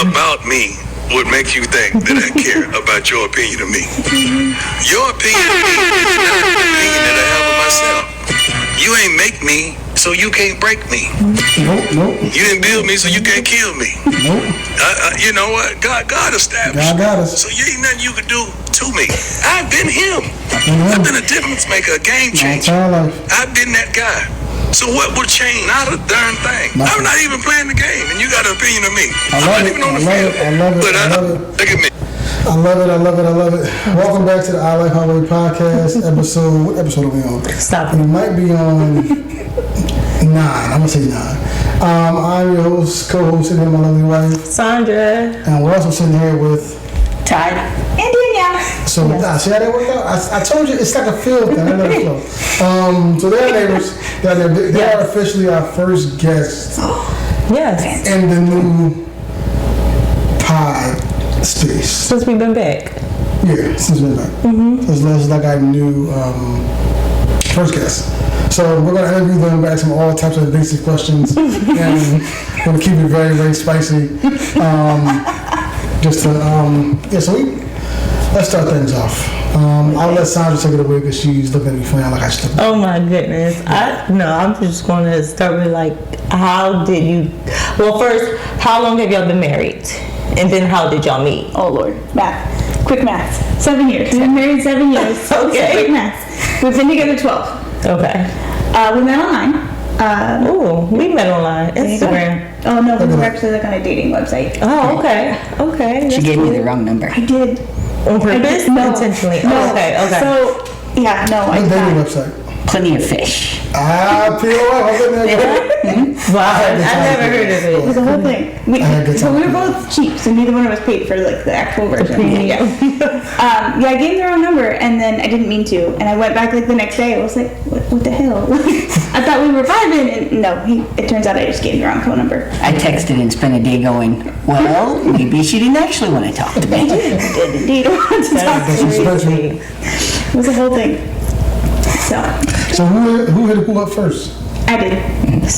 about me would make you think that I care about your opinion of me. Your opinion of me is not the opinion that I have of myself. You ain't make me, so you can't break me. Nope. You didn't build me, so you can't kill me. Nope. You know what? God established. God got us. So you ain't nothing you could do to me. I've been him. I've been a difference maker, a game changer. I've been that guy. So what would change? Not a darn thing. Nothing. I'm not even playing the game, and you got an opinion of me. I I'm love not it. even on the I field. love it. But I love it. look at me. I love it. Welcome back to the I Like Highway podcast episode. What episode are we on? Stop. We might be on 9. I'm gonna say 9. I'm your host, co-host, sitting here with my lovely wife, Sandra. and we're also sitting here with Todd. And Danielle. So see how that worked out? I told you it's like a field thing. I let it flow. So they're neighbors. They are officially our first guests Yes. in the new pod space. Since we've been back. Yeah, since we're back. This is like our new first guest. So we're going to interview them back some all types of basic questions, and we're going to keep it very, very spicy. So let's start things off. I'll let Sandra take it away because she's looking at me funny like I should. Oh my goodness. I'm just going to start with how did you, well first, how long have y'all been married? And then how did y'all meet? Oh Lord, math. Quick math. 7 years. We've been married 7 years. Okay. Quick math. We've been together 12. Okay. We met online. We met online. Instagram. Oh no, we were actually on a dating website. Oh, okay. Okay. She gave me the wrong number. I did. On purpose? No. Intentionally? No. Oh, okay. So, yeah, no, I What did dating not. website? Plenty of fish. POF. I'm in there. Wow. I never heard of It was it. a whole thing. We were both cheap, so neither one of us paid for the actual version. premium. I gave the wrong number, and then I didn't mean to, and I went back the next day. I was like, what the hell? I thought we were vibing, and no, it turns out I just gave the wrong phone number. I texted and spent a day going, well, maybe she didn't actually want to talk to I me. did indeed want to talk to That's you. crazy. It was a whole thing. So who hit who up first? I did.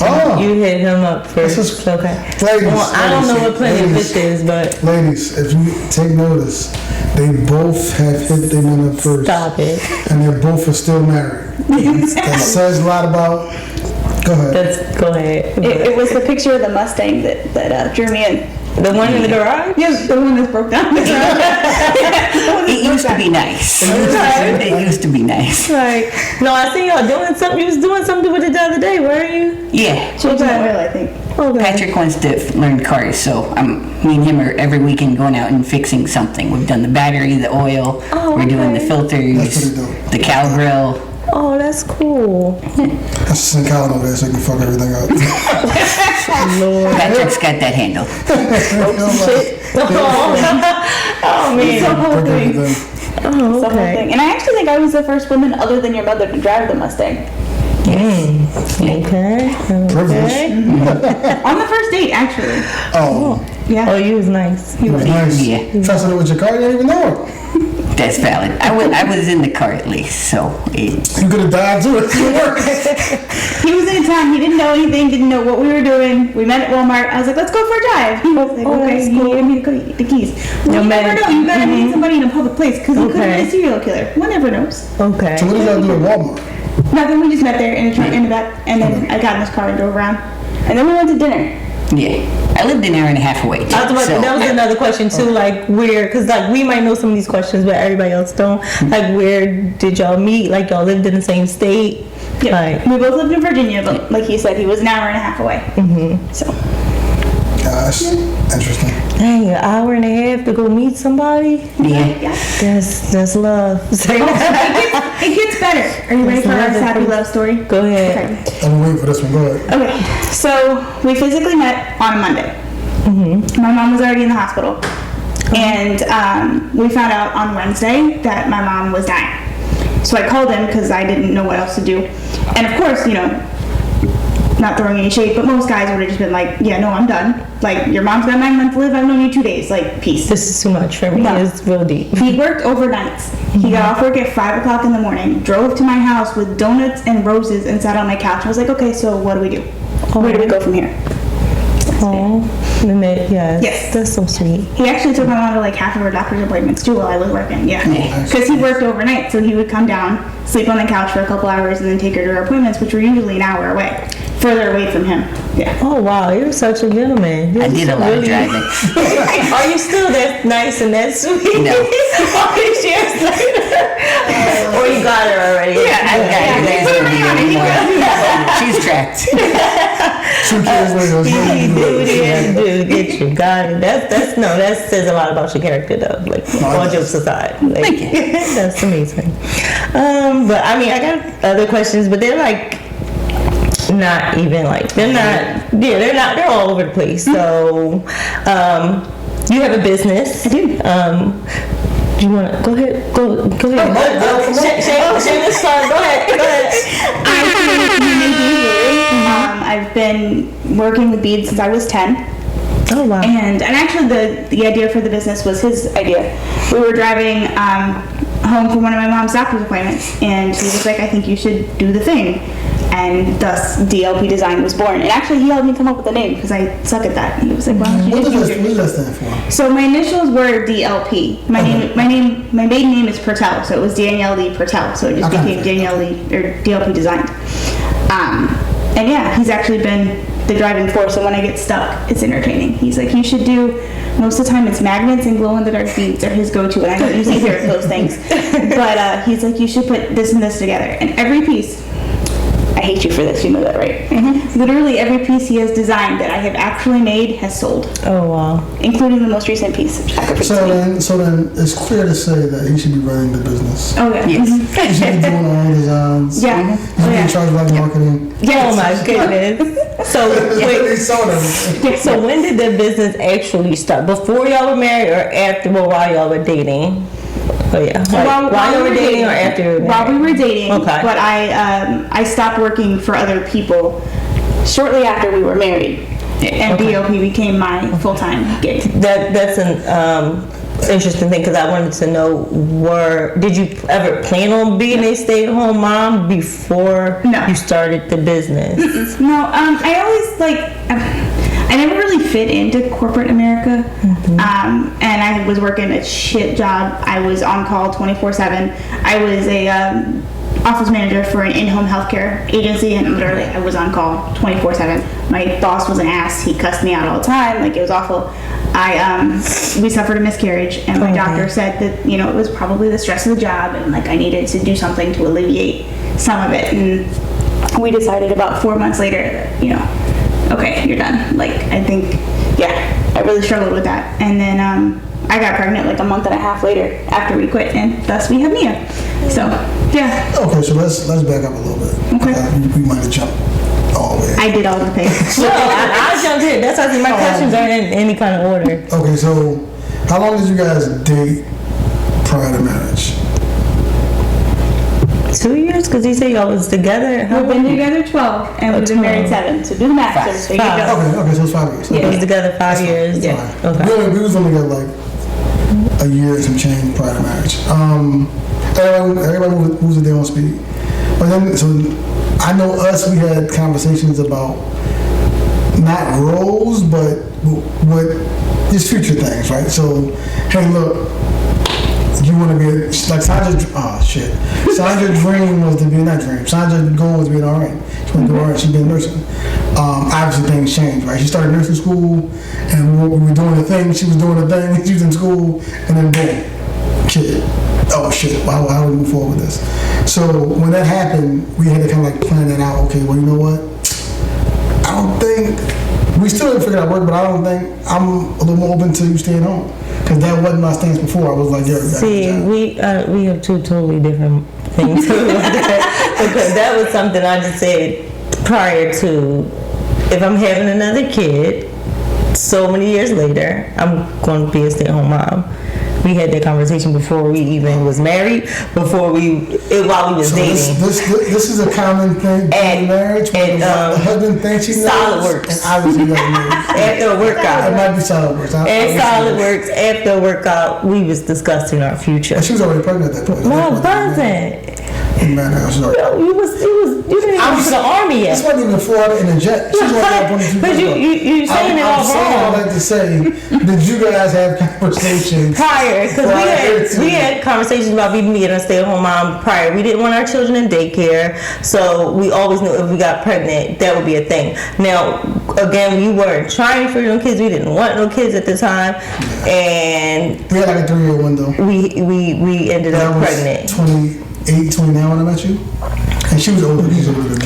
Oh, You hit him up first. This is- Okay. ladies, Well, I don't know what plenty of ladies. fish is, but Ladies, if you take notice, they both have hit their men up first. stop it. And they both are still married. That says a lot about. Go ahead. Go ahead. It was the picture of the Mustang that drew me in. The one in the garage? Yes, the one that broke down. It used to be nice. It used to be nice. No, I seen y'all doing something. You was doing something with it the other day, weren't you? Yeah. Changed my oil, I think. Okay. Patrick wants to learn cars, so me and him are every weekend going out and fixing something. We've done the battery, the oil, Oh, we're doing the okay. filters, That's pretty dope. the cow grill. Oh, that's cool. Let's just send Colin over there so he can fuck everything up. Patrick's got that handle. Oh, man. It's the whole Break thing. everything. It's the whole okay. thing. And I actually think I was the first woman other than your mother to drive the Mustang. Okay. Privilege. On the first date, actually. Oh, Yeah. Oh, you was nice. it was nice. Yeah. Trusted it with your car, you didn't even know it. That's valid. I was in the car at least, so You could have died too. It didn't work. He was in town. He didn't know anything. Didn't know what we were doing. We met at Walmart. I was like, let's go for a drive. He was like, okay. that's He needed me to go get the keys. Well, you never know. You gotta meet somebody in a public place because he could have been a serial killer. One never knows. Okay. So what did y'all do at Walmart? Nothing. We just met there in the trunk, in the back, and then I got in his car and drove around. And then we went to dinner. yeah. I lived an hour and a half away. I was about to, that was another question too, because we might know some of these questions, but everybody else don't. Like, where did y'all meet? Like, y'all lived in the same state? Yep. Like, We both lived in Virginia, but like he said, he was an hour and a half away. So Gosh, interesting. dang, an hour and a half to go meet somebody? Yeah. That's love. it gets better. Are you ready for our happy love story? Go ahead. Okay. I'm waiting for this one. Go ahead. Okay, so we physically met on a Monday. My mom was already in the hospital, and we found out on Wednesday that my mom was dying. So I called him because I didn't know what else to do. And of course, not throwing any shade, but most guys would have just been like, yeah, no, I'm done. Like, your mom's got 9 months to live, I've known you 2 days. Like, peace. This is too much for me. No. It's real deep. He worked overnights. He got off work at 5 o'clock in the morning, drove to my house with donuts and roses, and sat on my couch. I was like, okay, so what do we do? Where do we go from here? Oh, Nanette, yes. Yes. That's so sweet. He actually took my mom to like half of her doctor's appointments too while I was working. Yeah, because he worked overnight, so he would come down, sleep on the couch for a couple hours, and then take her to her appointments, which were usually an hour away, further away from him. Yeah. Oh wow, you're such a gentleman. I did a lot of driving. Are you still that nice and that sweet? No. Okay, years later. Or you got her already? Yeah, She's tracked. 2 years later, it's You really do good. what you have to do to get you. Got it. That says a lot about your character though. Like all jokes aside. Like, Thank you. That's amazing. But I mean I got other questions, but they're like not even like they're all over the place. So you have a business. I do. Do you want to go ahead? Go ahead. Shameless plug. Go ahead. I've been working with beads since I was 10. Oh wow. And actually the idea for the business was his idea. We were driving home from one of my mom's doctor's appointments, and he was like, I think you should do the thing. And thus DLP Design was born. And actually he helped me come up with the name because I suck at that. He was like, why don't you What just does use that your stand for? So my initials were DLP. My maiden name is Pertel, so it was Danielle Lee Pertel, so it just Okay. became Danielle Lee or DLP Designed. And yeah, he's actually been the driving force. And when I get stuck, it's entertaining. He's like, you should do. Most of the time, it's magnets and glow in the dark beads are his go-to, and I don't usually hear of those things. But he's like, you should put this and this together, and every piece. I hate you for this, you know that, right? Literally every piece he has designed that I have actually made has sold, Oh wow. including the most recent piece. I could So then it's clear to say that he should be running the business. Oh yeah. Yes. He should be doing all designs. Yeah. He should be in charge of like marketing. Oh my goodness. So He wait. sold everything. So when did the business actually start? Before y'all were married or after? Well, while y'all were dating? Oh yeah. Like, while you were dating or after you were married? While we were dating, Okay. but I stopped working for other people shortly after we were married, and Okay. DOP became my full-time gig. That's an interesting thing because I wanted to know did you ever plan on being a stay-at-home mom before No. you started the business? No, I always I never really fit into corporate America, and I was working a shit job. I was on call 24/7. I was a office manager for an in-home healthcare agency, and literally I was on call 24/7. My boss was an ass. He cussed me out all the time. Like, it was awful. We suffered a miscarriage, and my doctor said that it was probably the stress of the job, and like I needed to do something to alleviate some of it. And we decided about 4 months later that okay, you're done. Like, I think, I really struggled with that. And then I got pregnant like a month and a half later after we quit, and thus we have Mia. So, yeah, Okay, so let's back up a little bit. Okay. We might have jumped all the way. I did all the things. No, I jumped in. That's why I said my questions aren't in any kind of order. Okay, so how long did you guys date prior to marriage? 2 years? Because he said y'all was together. How We've been long? together 12, and we've been married 7. So do the math, so to speak. Five. Okay, so it's 5 years. Y'all was together 5 years. Yeah. Fine. Okay. We was only got like a year and some change prior to marriage. Everybody moves a day on speed. But then, so I know we had conversations about not roles, but what just future things, right? So, hey, look, you want to be like Sandra's dream was to be not dream. Sandra's goal was to be an RN. She wanted to be an RN. She's been nursing. Obviously things changed, right? She started nursing school, and we were doing the thing. She was doing the thing. She was in school, and then boom, kid. Oh shit! How do we move forward with this? So when that happened, we had to kind of like plan that out. Okay, well, you know what? I don't think we still didn't figure out work, but I don't think I'm a little more open to you staying home. Because that wasn't my stance before. I was like, yeah, See, we have two totally different things because that was something I just said prior to if I'm having another kid so many years later, I'm going to be a stay-at-home mom. We had that conversation before we even was married, while we was so dating. This is a common thing in marriage when the husband thinks he knows. SolidWorks. And obviously doesn't know. After a workout. It might be SolidWorks. And SolidWorks, after a workout, we was discussing our future. She was already pregnant at that point. No, it wasn't. Didn't matter. I was sorry. No, you didn't even go to the army This yet. wasn't even Florida in a jet. She's only got 22 But you saying it all I'm saying all wrong. that to say, did you guys have conversations? Prior, because Prior to- we had conversations about me being a stay-at-home mom prior. We didn't want our children in daycare, so we always knew if we got pregnant, that would be a thing. Now, again, we weren't trying for no kids. We didn't want no kids at the time, and We had like a 3-year window. we ended I up was pregnant. 28, 29 when I met you. And she was older. She's older than me.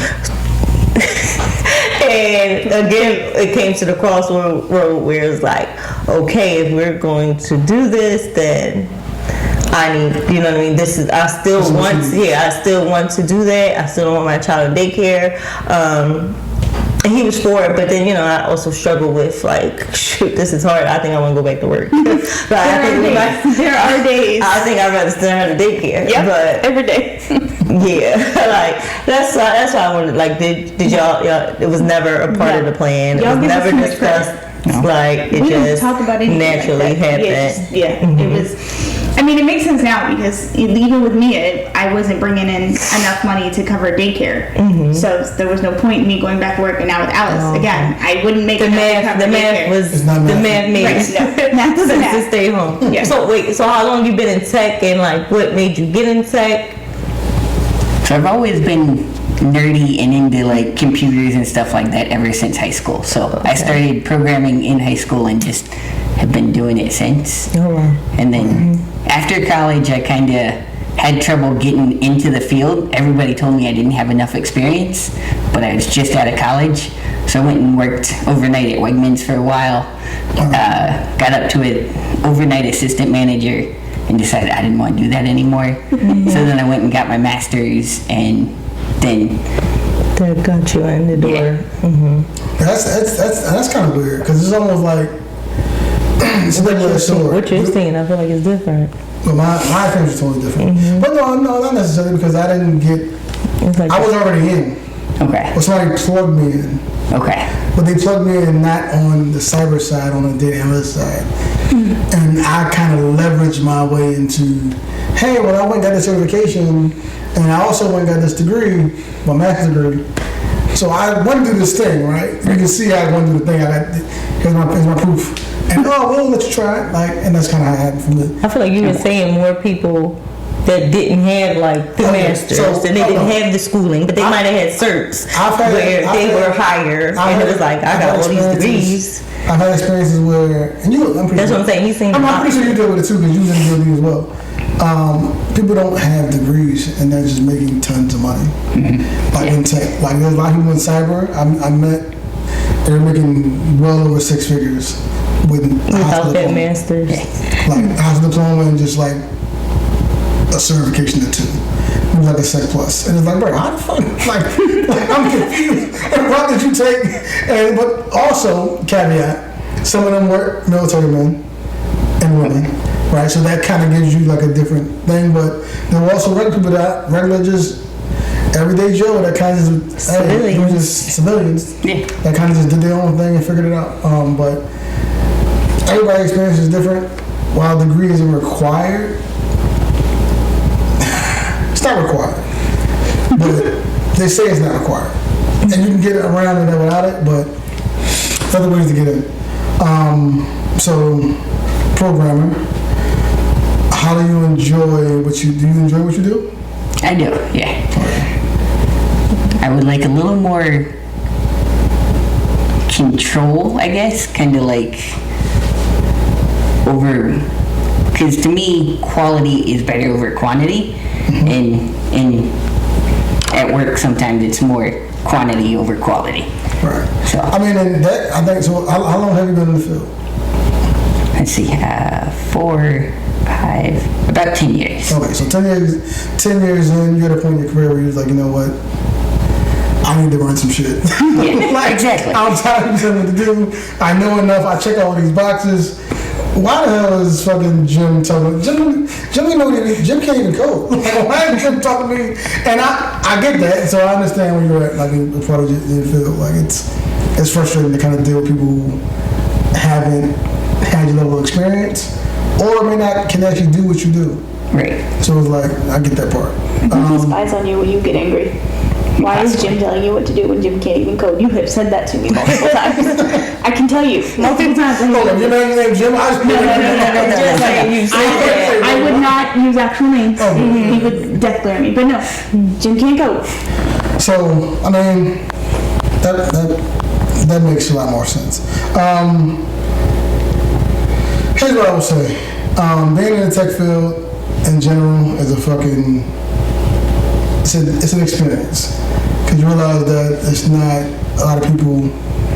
And again, it came to the crossroad where it's like, okay, if we're going to do this, then I need, you know what I mean? I still want to do that. I still don't want my child in daycare. And he was for it, but then, I also struggle with, like, shoot, this is hard. I think I want to go back to work. But There are days. I think I'd rather send her to daycare. Yep, But every day. yeah, like that's why I wanted. Like, did y'all? It was never a part of the plan. It Y'all was give us never too much discussed. No. Like it We just didn't talk about anything naturally like that. happened. It was. I mean, it makes sense now because even with me, I wasn't bringing in enough money to cover daycare, so there was no point in me going back to work. And now with Alice, again, I wouldn't make The enough to math, cover the math daycare. was It's not the math. math made Right, no. Math doesn't sense math. to stay home. Yeah. So wait, so how long you been in tech, and like what made you get in tech? So I've always been nerdy and into like computers and stuff like that ever since high school. So I started programming in high school and just have been doing it since. Oh wow. And then after college, I kind of had trouble getting into the field. Everybody told me I didn't have enough experience, but I was just out of college. So I went and worked overnight at Wegmans for a while. Got up to an overnight assistant manager and decided I didn't want to do that anymore. So then I went and got my master's, and then That got you in the door. Yeah. That's kind of weird because it's almost like it's a double-edged sword. What you're saying, I feel like it's different. But my experience is totally different. But no, not necessarily because I didn't get. It's like I was already in. okay, Well, somebody plugged me in. okay, But they plugged me in not on the cyber side, on the data analyst side. And I kind of leveraged my way into, hey, well, I went and got this certification, and I also went and got this degree, my master's degree. So I went to do this thing, right? You can see I went to do the thing. Here's my proof. And we'll let you try it. Like, and that's kind of how it happened for me. I feel like you were saying more people that didn't have like the Okay, masters so, and they didn't have the schooling, but they might have had certs where they were higher, and it was like I got all these degrees. I've had experiences where, and I'm pretty That's sure, what I'm saying. He's saying I'm pretty sure you deal with it too because you was in the building as well. People don't have degrees and they're just making tons of money. Like in tech, like there's a lot of people in cyber. I met, they're making well over 6 figures with without that masters. like high school diploma and just like a certification or 2. It was like a Sec Plus, and it's like, bro, how the fuck? Like I'm confused. What did you take? And but also caveat, some of them were military men and women, right? So that kind of gives you like a different thing. But there were also regular people that regular just everyday Joe that kind of just hey, they were just civilians Yeah. that kind of just did their own thing and figured it out. But everybody's experience is different. While degree isn't required, it's not required. But they say it's not required. And you can get it around it without it, but there's other ways to get in. So, programming, how do you enjoy what you do? You enjoy what you do? I do, yeah. I would like a little more control, I guess, kind of like over, because to me, quality is better over quantity, and at work sometimes it's more quantity over quality. Right. So- I mean, and that, I think, so how long have you been in the field? Let's see, 4, 5, about 10 years. Okay, so 10 years in, you're at a point in your career where you're like, you know what? I need to run some shit. Yeah, exactly. I'm tired of something to do. I know enough. I check all these boxes. Why the hell is fucking Jim talking? Jim can't even code. Like, why is Jim talking to me? And I get that, so I understand where you're at, like in part of your field. Like it's frustrating to kind of deal with people who haven't had your level of experience or may not can actually do what you do. Right. So it was like, I get that part. He spies on you when you get angry. Why is Jim telling you what to do when Jim can't even code? You have said that to me multiple times. I can tell you multiple times. Hold on, your name Jim? I just Just saying you said that. I would not use actual names. He would death glare me. But no, Jim can't code. So, I mean, that makes a lot more sense. Here's what I will say. Being in the tech field in general is it's an experience. Because you realize that it's not a lot of people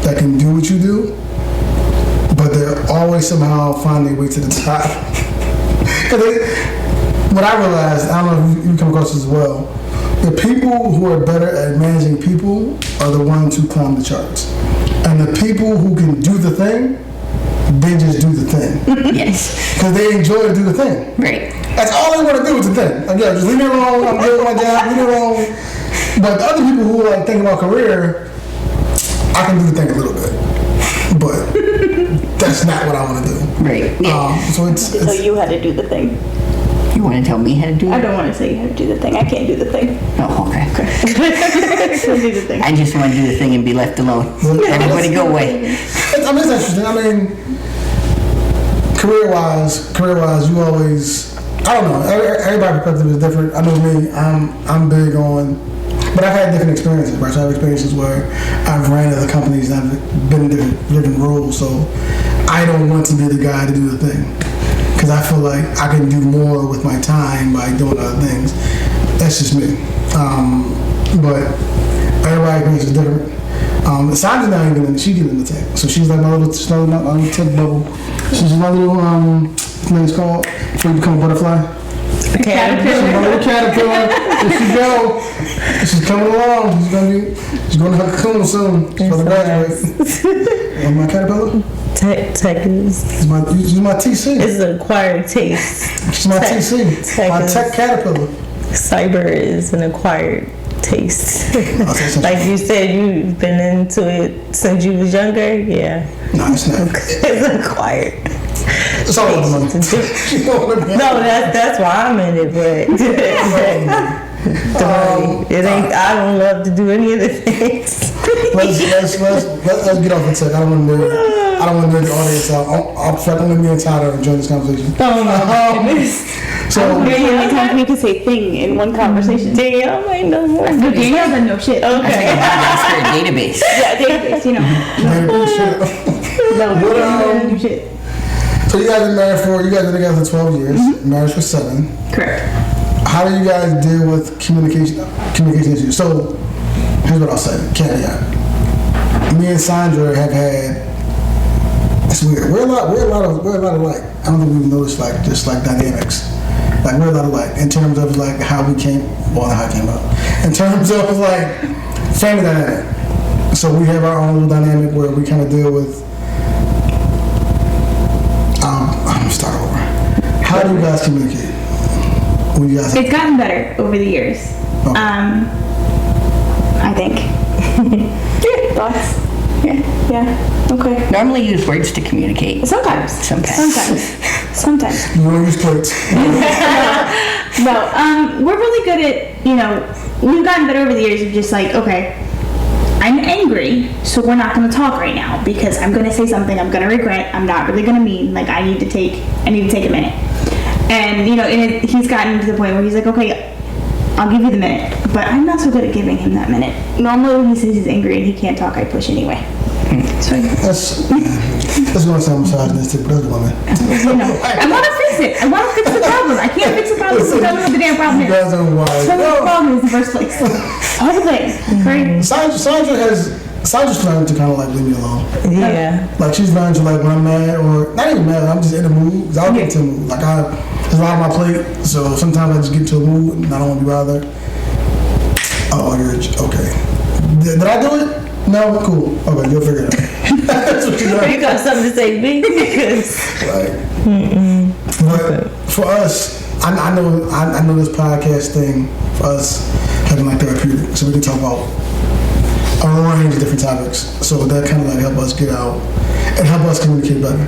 that can do what you do, but they're always somehow find their way to the top. What I realized, I don't know if you come across this as well, the people who are better at managing people are the ones who climb the charts. And the people who can do the thing, they just do the thing. Yes. Because they enjoy to do the thing. Right. That's all they want to do is the thing. Like, yeah, just leave me alone, I'm doing my job, leave me alone. But the other people who like think about career, I can do the thing a little bit. But that's not what I want to do. Right. Yeah. So So you had to do the thing. You want to tell me how to do it? I don't want to say you had to do the thing. I can't do the thing. Oh, okay. So do the thing. I just want to do the thing and be left alone. Everybody go away. I mean, it's interesting. I mean, career-wise, you always, I don't know, everybody's perspective is different. I know me, I'm big on, but I've had different experiences, right? So I have experiences where I've ran other companies and I've been in different roles, so I don't want to be the guy to do the thing. Because I feel like I can do more with my time by doing other things. That's just me. But everybody's experience is different. Sandra's not even in, she get in the tech. So she's like my little tech bubble. She's my little, thing's called, before you become a butterfly. She's my little caterpillar. There she go. She's coming along. She's going to her cocoon soon. She's going to graduate. My caterpillar? Tech is She's my TC. it's an acquired taste. She's my TC. Tech My is- tech caterpillar. Cyber is an acquired taste. so- Like you said, you've been into it since you was younger. Yeah, No, it's not. it's acquired. It's all about the money. You know what I mean? No, that's why I'm in it, but the money. It ain't. I don't love to do any of the things. Let's get off the tech. I don't want to nerd the audience out. I'm going to be entitled to enjoy this conversation. Oh my goodness. So, Very only time we could say thing in one conversation. Damn, I know more. No, Danielle doesn't know shit. I think Okay. I'm ask for a database. Yeah, database, you know. No, What, doesn't do shit. so you guys been together for 12 years, married for 7. Correct. How do you guys deal with communication issues? So, here's what I'll say, caveat. Me and Sandra have had, it's weird, we're a lot alike. I don't think we've noticed just dynamics. Like we're a lot alike in terms of like how we came, well not how it came up, in terms of like family dynamic. So we have our own little dynamic where we kind of deal with, I'm gonna start over. How do you guys communicate? When you guys It's gotten better over the years. Oh. I think. Thoughts? Yeah. Okay. Normally use words to communicate. Sometimes. you want to use plates? No, we're really good at, we've gotten better over the years of just like, okay, I'm angry, so we're not going to talk right now because I'm going to say something I'm going to regret. I'm not really going to mean, like, I need to take a minute. And, he's gotten to the point where he's like, okay, I'll give you the minute, but I'm not so good at giving him that minute. Normally when he says he's angry and he can't talk, I push anyway. So, That's going to sound misogynistic, but that's women. I want to fix it. I want to fix the problem. I can't fix the problem, so tell me what the damn problem You is. guys don't know why. Tell me what the problem is in the first place. Solve the thing, right? Sandra's learned to kind of like leave me alone. Yeah. Like she's learned to like when I'm mad or not even mad, I'm just in a mood. 'Cause I'll get into a mood. Like there's a lot on my plate, so sometimes I just get into a mood and I don't want to be bothered. Oh, you're okay. Did I do it? No, cool. Okay, you'll figure it out. That's what you You learn. got something to say, B? Because But for us, I know this podcast thing for us has been like therapeutic, so we can talk about a range of different topics. So that kind of like help us get out and help us communicate better.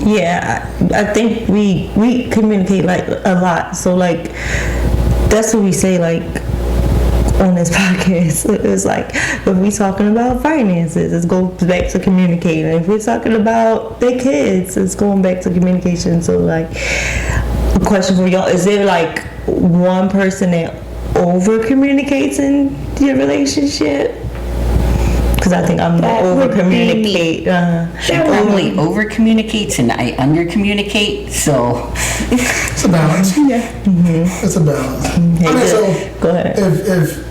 Yeah, I think we communicate like a lot. So like that's what we say like on this podcast. It's like if we talking about finances, it goes back to communicating. If we're talking about their kids, it's going back to communication. So like a question for y'all: is there like one person that over communicates in your relationship? Because I think I'm the That would over be communicate. She probably over communicates and I under communicate, so It's a balance. Yeah. It's a balance. I mean, so Go ahead. if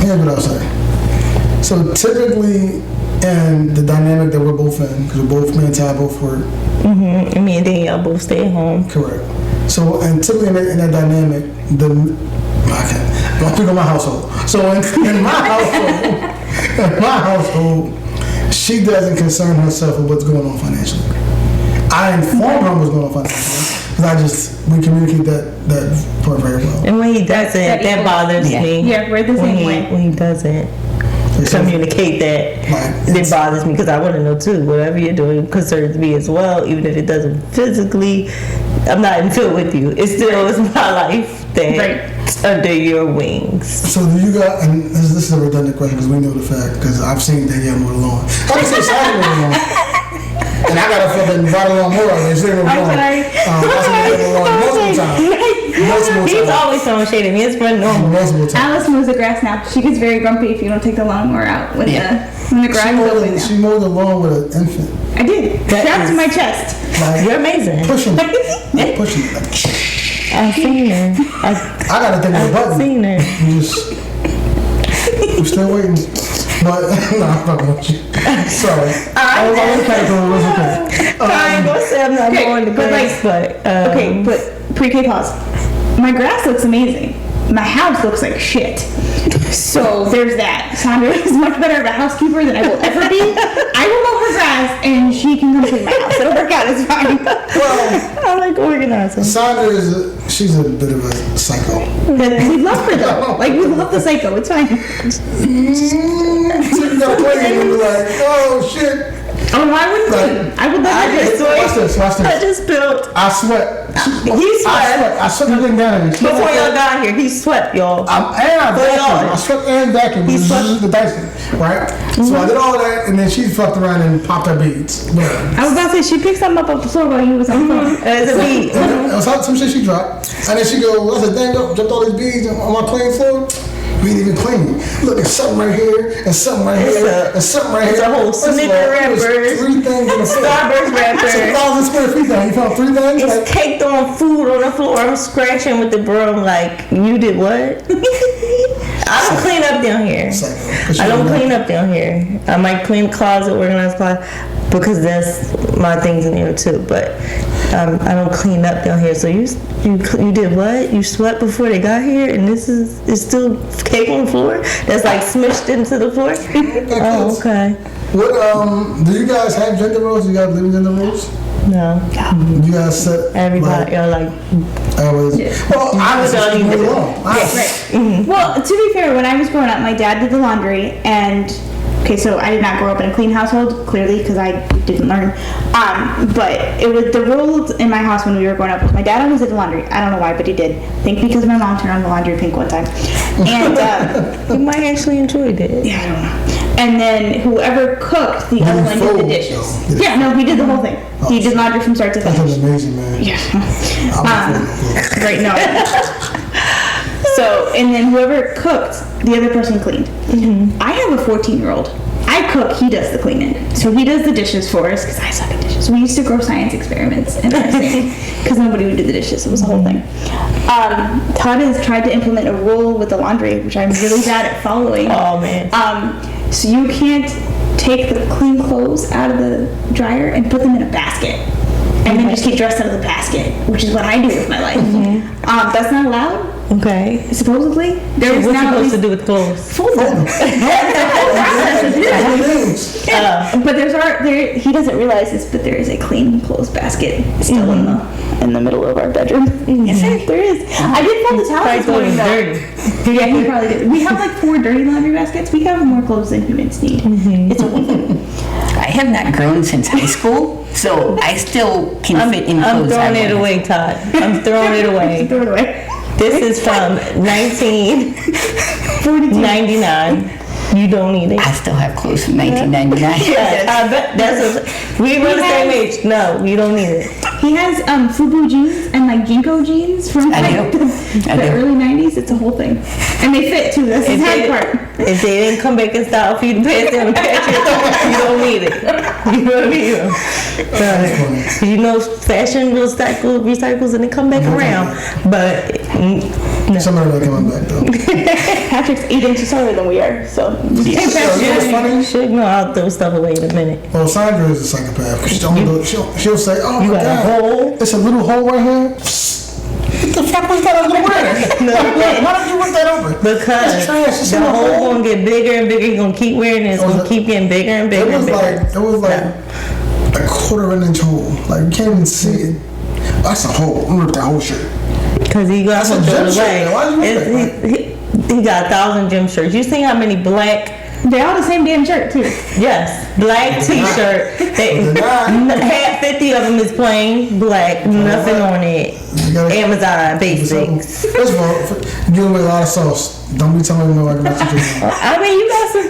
here's what I'll say. So typically, in the dynamic that we're both in, because we're both mental, both work, Me and Danielle both stay at home. correct. So and typically in that dynamic, I'm speaking on my household. So in my household, she doesn't concern herself with what's going on financially. I inform her what's going on financially because we communicate that part very well. And when he doesn't, That that equals- bothers Yeah. me. Yeah, we're the when same he, way. When he doesn't communicate that, Like, it bothers me because I want to know too. Whatever you're doing concerns me as well, even if it doesn't physically. I'm not in field with you. It still is my life that's under your wings. So do you got, and this is a redundant question because we know the fact, because I've seen Danielle mow the lawn. I can say Sally mow the lawn. And I got to feel that bottle on more than she mow the lawn. sorry. I've seen her mow the lawn multiple times. Multiple He's times. always throwing shade at me. It's pretty normal. Multiple times. Alice mows the grass now. She gets very grumpy if you don't take the lawnmower out when the grass is open now. She mowed the lawn with an infant. I did. That Strapped to is- my chest. Like, You're amazing. pushing it. Like, pushing it. Like, I've seen her. I got to think of a I've button. seen her. You just, I'm still waiting. But, no, I'm fucking with you. Sorry. I was okay, though. It was okay. I ain't gonna say I'm not Okay, going to but grass, but Okay, but pre-K pause. My grass looks amazing. My house looks like shit. So there's that. Sandra is much better of a housekeeper than I will ever be. I will mow her grass and she can come clean my house. It'll work out. It's fine. Well, I like organizing. Sandra she's a bit of a psycho. We love her though. Like we love the psycho. It's fine. So you gotta play and be like, oh shit. Oh, why wouldn't you? I would love I her. just Watch this, watch I this. just built. I sweat. He sweat. I sweat everything down in Before y'all got here, he sweat, y'all. I sweat and vacuum. He This sweat. is the Dyson, right? So I did all that, and then she fucked around and popped her beads. Whatever. I was about to say she picked something up off the floor while you was on the phone. As a beat. And it was some shit she dropped, and then she go, I said, dang, dropped all these beads on my clean floor. We ain't even clean. Look, there's something right here, and something right here, and something right here. It's a whole First of all, Snicker it was wrappers, 3 things on the floor. Starburst It's wrapper. 1,000 square feet down. You found 3 things? Like, It's caked on food on the floor. I'm scratching with the broom like, you did what? I don't clean up down here. I don't clean up down here. I might clean the closet, organize closet, because that's my things in there too. But I don't clean up down here. So you did what? You swept before they got here, and this is it's still cake on the floor that's like smushed into the floor. Oh, okay. What, do you guys have gender roles? Do you guys live in gender roles? No, You guys set everybody are like. always. Well, I was don't just even- moving along. Well, to be fair, when I was growing up, my dad did the laundry, and okay, so I did not grow up in a clean household, clearly, because I didn't learn. But it was the rules in my house when we were growing up. My dad always did the laundry. I don't know why, but he did. I think because my mom turned on the laundry pink one time, and You might actually enjoy that. yeah, I don't know. And then whoever cooked, the other one did the fold, dishes. though. Yeah, no, he did the whole thing. He did laundry from start to That's finish. amazing, man. Yeah. I'm Right, no. So, and then whoever cooked, the other person cleaned. I have a 14-year-old. I cook, he does the cleaning. So he does the dishes for us, because I suck at dishes. We used to grow science experiments in our sink, because nobody would do the dishes. It was a whole thing. Todd has tried to implement a rule with the laundry, which I'm really bad at following. Oh man. So you can't take the clean clothes out of the dryer and put them in a basket. And then just get dressed out of the basket, which is what I do with my life. That's not allowed. Okay. Supposedly, there is What's he now at supposed to least do with clothes? fold them. Names. But he doesn't realize this, but there is a clean clothes basket still in the middle of our bedroom. Yes, there is. I did fold the towels Probably this thought it morning was though. dirty. Yeah, he probably did. We have like 4 dirty laundry baskets. We have more clothes than humans need. It's a whole thing. I have not grown since high school, so I still can fit in I'm clothes. throwing it wear. away, Todd. I'm throwing it away. Throw it away. This is from 1999. You don't need it. I still have clothes from 1999. I bet that's what we were the same age. No, you don't need it. He has FUBU jeans and like Jinko jeans from I like do. the I do. early 90s. It's a whole thing. And they fit too. That's the If sad they, part. if they didn't come back in style for you to pass them, you don't need it. You don't need them. You know, fashion recycles and they come back around. But no. Somebody not coming back though. Patrick's 8 inches taller than we are, so. You know what's funny? Should know I'll throw stuff away in a minute. Well, Sandra is a psychopath. She'll say, "Oh You my got a God, hole? it's a little hole right here." What the fuck was that over there? Why don't you rip that open? Because It's trash. It's the in a hole hole. gonna get bigger and bigger. You're gonna keep wearing it. It's gonna keep getting bigger and bigger and bigger. It was like a quarter of an inch hole. Like you can't even see it. That's a hole. I'm gonna rip that whole shirt. Because he got That's a to throw gym it shirt, away. man. Why you wear He got 1,000 gym shirts. You see how many black? They're all the same damn shirt too. Yes, black T-shirt. They're not. Half 50 of them is plain black, nothing on it. You gotta- Amazon basics. First of all, you're giving away a lot of sauce. Don't be telling me no I got you drinking. I mean, you got some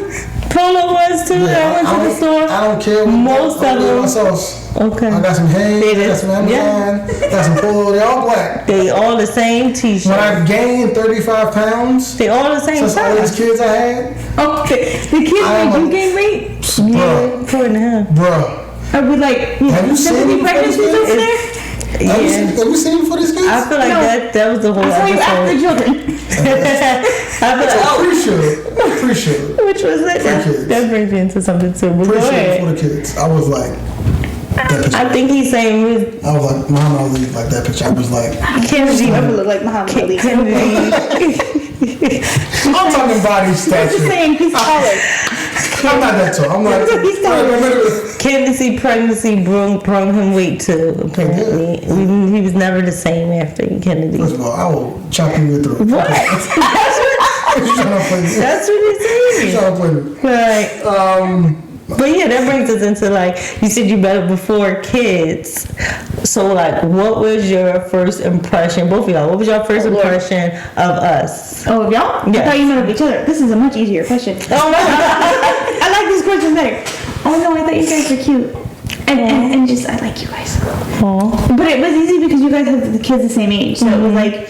polo ones too. that went to the store. I don't care. Most of them. My sauce. Okay. I got some Hanes, They I got just- some Amazon, got some Polo. They all black. They all the same When T-shirt. I gained 35 pounds They all the same since all these size. kids I had, Okay. The kids I am made you a- gain weight? bruh, According to him. bruh. Are we like, Have you seen sympathy me pregnancies for this over kid? there? Have you seen for these kids? I feel like No. that was the whole I saw you after episode. children. I feel like, Appreciate it. which was it? kids. That brings me into something too. But go Appreciate it ahead. for the kids. I was like, that picture. I think he's saying with I was like, Muhammad Ali, like that picture. I was like, Kennedy. Whoever look like Muhammad Ali. Kennedy. I'm talking body I'm just stature. saying, he's taller. I'm not that tall. I'm not. He's taller. Kennedy pregnancy brought him weight too. Apparently, he was never the same after Kennedy. First of all, I will chop you with throat. What? You trying to play me? That's what he's You saying. trying to play me? Right. But yeah, that brings us into like you said you better before kids. So like, what was your first impression, both of y'all? What was your first impression of us? Oh, of y'all? I Yes. thought you meant of each other. This is a much easier question. Oh, I like this question better. Oh no, I thought you guys were cute. And just, I like you guys. But it was easy because you guys have the kids the same age. So it was like,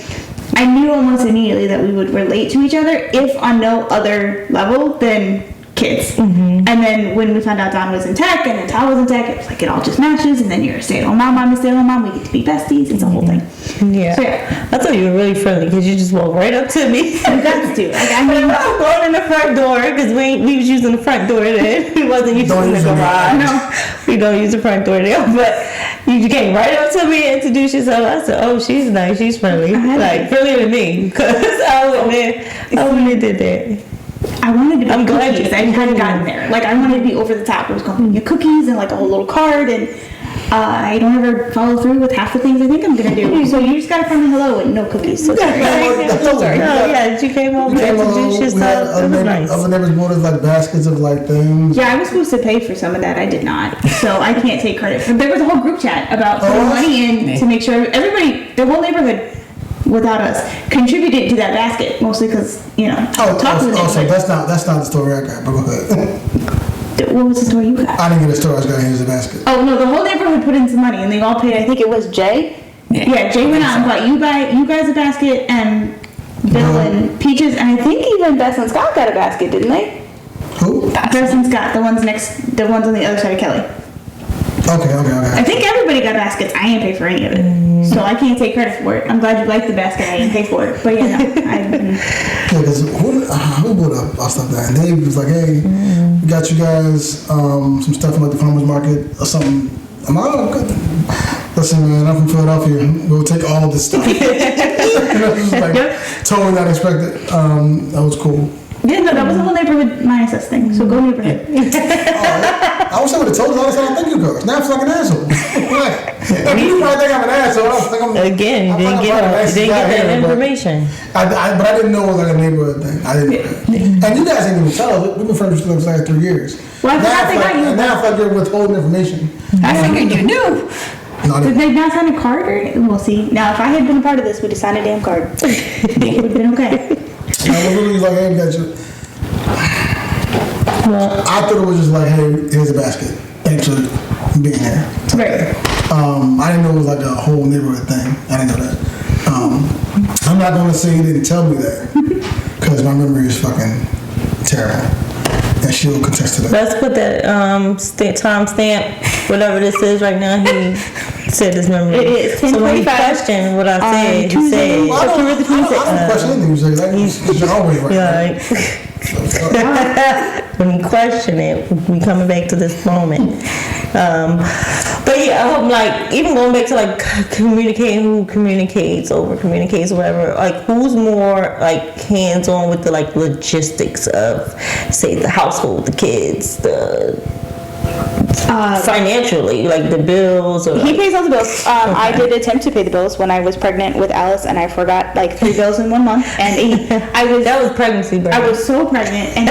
I knew almost immediately that we would relate to each other, if on no other level than kids. And then when we found out Don was in tech and then Tal was in tech, it was like it all just matches. And then you're a stay-at-home mom, I'm a stay-at-home mom. We get to be besties. It's a whole thing. yeah. So yeah, I thought you were really friendly because you just walked right up to me. you got to. Like, I mean, I'm going in the front door because we was using the front door then. We wasn't using Don't the use the garage. garage. No, we don't use the front door there. But you came right up to me and introduced yourself. I said, "Oh, she's nice. She's friendly. Like friendlier than me because I wouldn't have did that." I wanted to be I'm glad cookies. you- I hadn't gotten there. Like, I wanted to be over the top. I was going to get cookies and like a whole little card, and I don't ever follow through with half the things I think I'm gonna do. So you just gotta tell me hello and no cookies. So sorry. So sorry. No, yeah, you came over, We came introduced along, we had yourself. It was nice. other neighbors bought us like baskets of like things. Yeah, I was supposed to pay for some of that. I did not, so I can't take credit. But there was a whole group chat about putting money in to make sure everybody, the whole neighborhood, without us, contributed to that basket. Mostly because talk to the So neighborhood. that's not the story I got. But go ahead. What was the story you got? I didn't get a story. I just got here's a basket. Oh no, the whole neighborhood put in some money, and they all paid. I think it was Jay. Yeah. Jay went out and bought you guys a basket, and Bill and Peaches, and I think even Bess and Scott got a basket, didn't they? Who? Bess and Scott, the ones on the other side of Kelly. Okay. I think everybody got baskets. I didn't pay for any of it, so I can't take credit for it. I'm glad you liked the basket. I didn't pay for it, but yeah, no, I didn't. Yeah, because who bought up our stuff that? And Dave was like, hey, we got you guys some stuff from like the farmer's market or something. I'm like, oh, good. Listen, man, I'm from Philadelphia. We'll take all of this stuff. That was like totally not expected. That was cool. Yeah, no, that was the whole neighborhood minus us thing. So go neighborhood. I wish I would have told you all the time. Thank you, girls. Now I feel like an asshole. Like, you probably think I'm an asshole. I think I'm Again, I'm didn't probably get the nicest didn't guy get that here, but information. but I didn't know it was like a neighborhood thing. I didn't. And you guys didn't even tell us. We've been friends for like 3 years. Well, I forgot they got you. Now I feel like you're withholding information. I figured you knew. Not Did even. they not sign a card or? We'll see. Now, if I had been a part of this, we'd have signed a damn card. It would have been okay. I was literally like, hey, got you. I thought it was just like, hey, here's a basket. Thanks for being here. Right. I didn't know it was like a whole neighborhood thing. I didn't know that. I'm not going to say he didn't tell me that because my memory is fucking terrible. And she'll contest to that. Let's put that time stamp, whatever this is right now. He said his memory. It is So when he 10:45 questioned what I said, he Tuesday. said, Well, I don't question anything you say. Like, you're always right. yeah, when he questioned it, we coming back to this moment. But yeah, I'm like, even going back to like communicating, who communicates, over communicates, or whatever, like who's more like hands-on with the like logistics of, say, the household, the kids, the financially, like the bills, or He like, pays all the bills. I did attempt to pay the bills when I was pregnant with Alice, and I forgot like 3 bills in 1 month. And that was pregnancy, bro. I was so pregnant, and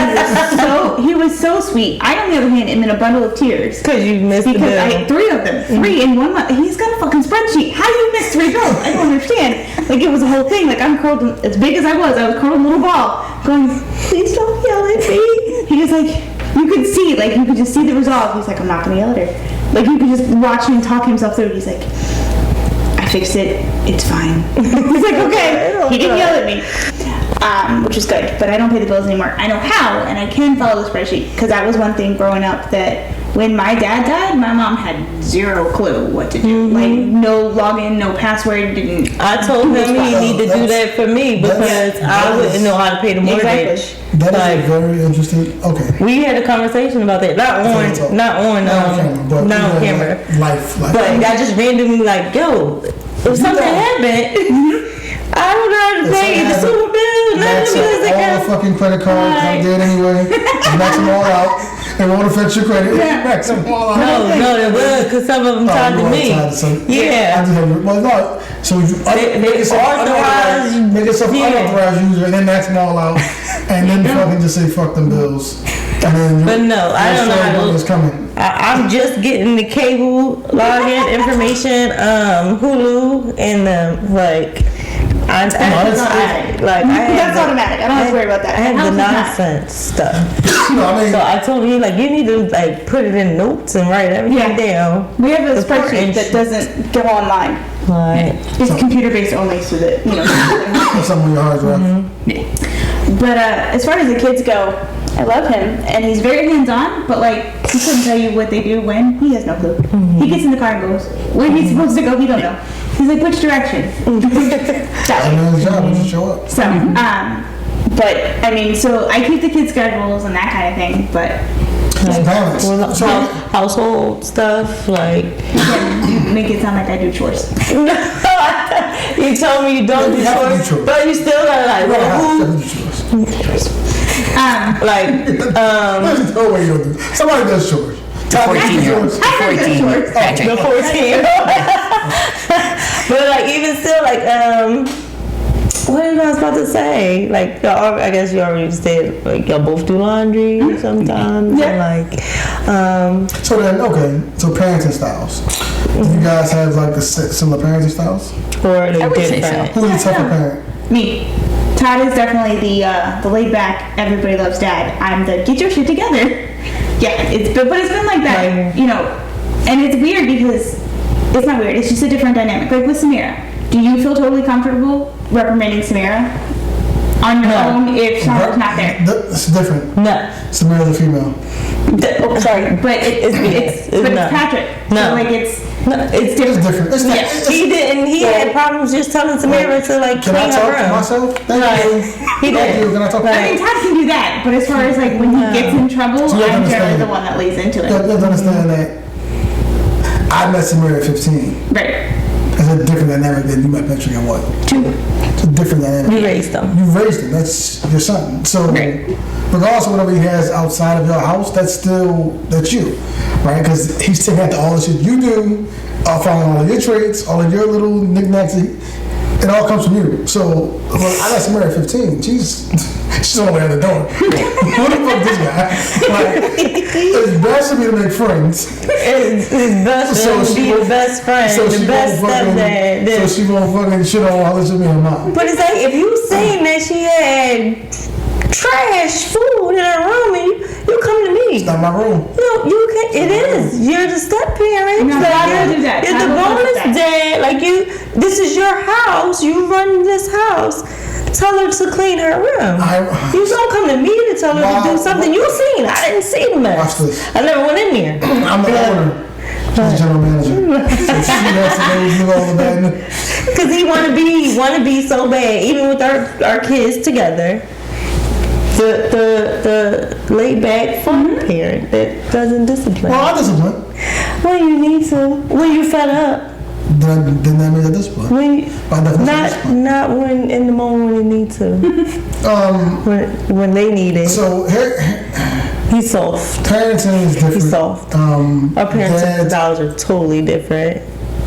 he was so sweet. I, on the other hand, am in a bundle of tears because you missed the because bill. I had 3 of them, 3 in 1 month. He's got a fucking spreadsheet. How do you miss 3 bills? I don't understand. Like, it was a whole thing. Like, I'm curled as big as I was curled in a little ball, going, please don't yell at me. He was like. You could see, like, you could just see the resolve. He's like, I'm not gonna yell at her. Like, you could just watch him talk himself through it. He's like, I fixed it. It's fine. He's like, okay. He didn't yell at me, which is good. But I don't pay the bills anymore. I know how, and I can follow the spreadsheet because that was one thing growing up that when my dad died, my mom had 0 clue what to do. Like, no login, no password. Didn't. I told him he need to do that for me because I wouldn't know how to pay the mortgage. Exactly. That is Like, a very interesting. Okay. we had a conversation about that. Not on Not on camera. Life. But I just randomly like, yo, if something happened, I don't know how to pay the super bill. That's Nothing because they all the fucking credit cards I did anyway. And max them all out. It won't affect your credit. Max them all out. No, it was because some of them tied to me. I just Yeah. have, well, no. So you They authorized- make yourself yeah. unauthorized user, and then max them all out, and then fucking just say fuck them bills. And then But no, I don't know how to- It's coming. I'm just getting the cable login information, Hulu, and like. That's automatic. I don't have to worry about that. I have the House is not. nonsense stuff. No, I mean, So I told him, like, you need to like put it in notes and write everything down. We have a The spreadsheet part- that doesn't go online. Like, It's computer based only, so that that's something your hard drive. But as far as the kids go, I love him, and he's very hands-on. But like, he couldn't tell you what they do when. He has no clue. He gets in the car and goes where he's supposed to go. He don't know. He's like, which direction? I know his job. Just show up. So, but I mean, so I keep the kids' schedules and that kind of thing. But It's balance. So, household stuff, like. you make it sound like I do chores. You told me you don't do You have to do chores, chores. but you still gotta like, you well, who, have to do chores. like, There's no way you don't do. Somebody does chores. The 14-year-old. The 14-year-old. Patrick. the 14. But like, even still, like, what was I about to say? Like, y'all, I guess you already said, like, y'all both do laundry sometimes. Yeah. And like, So then, okay. So parenting styles. Do you guys have like the similar parenting styles? or they would say different. Who's the tougher parent? Me. Todd is definitely the laid back, everybody loves dad. I'm the get your shit together. Yeah, but it's been like that, Right. you know. And it's weird because it's not weird. It's just a different dynamic. Like with Samira, do you feel totally comfortable reprimanding Samira on your No. own if Sean's not there? It's different. No. Samira's a female. Oh, sorry, but it's no. Patrick. No. So like it's It's It's different. different. It's not. Yeah. It's, He didn't. He had problems just telling Samira to like Can clean I talk her to room. myself? Thank Right. you. He Thank did. you. Can I talk? I mean, Todd can do that, but as far as like when he gets in trouble, So you have to I'm generally understand. the one that lays into You it. have to understand that I met Samira at 15. Right. It's a different dynamic than you met Patrick at what? 2. It's a different dynamic. You raised them. You raised him. That's your son. So, Right. regardless of whatever he has outside of your house, that's you, right? Because he's taking after all the shit you do, following all of your traits, all of your little knickknacks. It all comes from you. So, I got Samara at 15. She's on the way out the door. Who the fuck this guy? Like, it's best for me to make friends. It's best So to she be the won't- best friend, So the she best won't fucking, stepdad. so she won't fucking shit on all this with me and mom. But it's like if you saying that she had trash food in her room and you come to me. Not my room. You can. It is. You're the step parent. No, Like, I will do that. You're I the will do bonus that. dad. Like you. This is your house. You run this house. Tell her to clean her room. You don't come to me to tell her to do something you seen. I didn't see the mess. Watch this. I never went in there. I'm the owner. She's the general manager. So she has to go do all the bad. Because he want to be so bad, even with our kids together. The laid back fun parent that doesn't discipline. Well, I discipline. When you need to. When you fed up. Then that means a discipline. When you, By definition, discipline. not when in the moment when you need to. When they need it. So He's soft. parenting is different. He's soft. Our parents and dads- styles are totally different.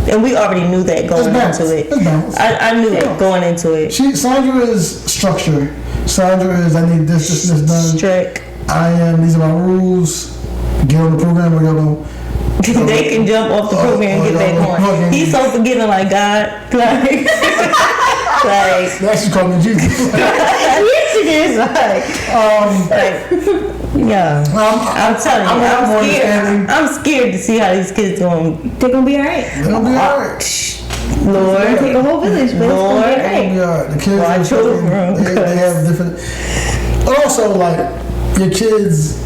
And we already knew that going It's balanced. into it. It's balanced. I knew it going into it. Sandra is structure. Sandra is I need this done. Strict. These are my rules. Get on the program, we're gonna They can jump off the program and get back on. He's so forgiving, like God. Like, They actually call me Jesus. yes, it is. Yeah. I'm telling you, I'm more I'm scared. understanding. I'm scared to see how these kids going. They're gonna be alright. They're gonna be alright. Lord, Take a whole village, but it's gonna Lord. be They're alright. gonna be alright. The kids Watch are fucking- over 'em, they have different. And also, like your kids.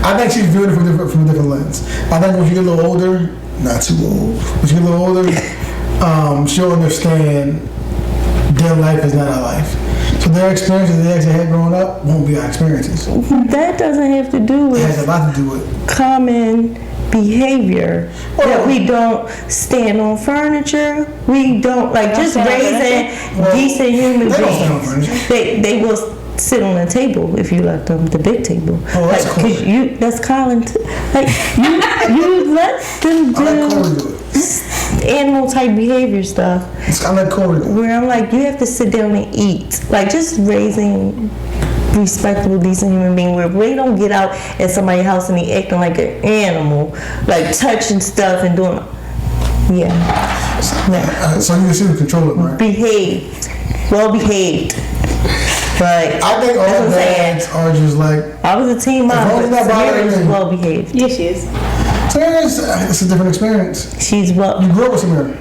I think she's viewing it from a different lens. I think when you get a little older, not too old, when you get a little older, she'll understand their life is not our life. So their experiences they actually had growing up won't be our experiences. It that doesn't have to do has with a lot to do with. common behavior. That we don't stand on furniture. We don't like just stand on raising Well, decent human they don't stand on beings. furniture. They will sit on the table if you left them, the big table. Oh, that's like, cool. 'cause that's Colin. Like you let them I let Corey do do it. animal type behavior stuff. I let Corey do it. Where I'm like, you have to sit down and eat. Like just raising respectable, decent human being where we don't get out at somebody's house and they acting like an animal, like touching stuff and doing. Yeah, So you can see the control it, right? behaved, well behaved. But I think all that's what I'm saying. dads are just like. I was a teen mom, As long as but that Samira bothers is me. well behaved. Yes, she is. So it's a different experience. She's well. You grew up with Samira.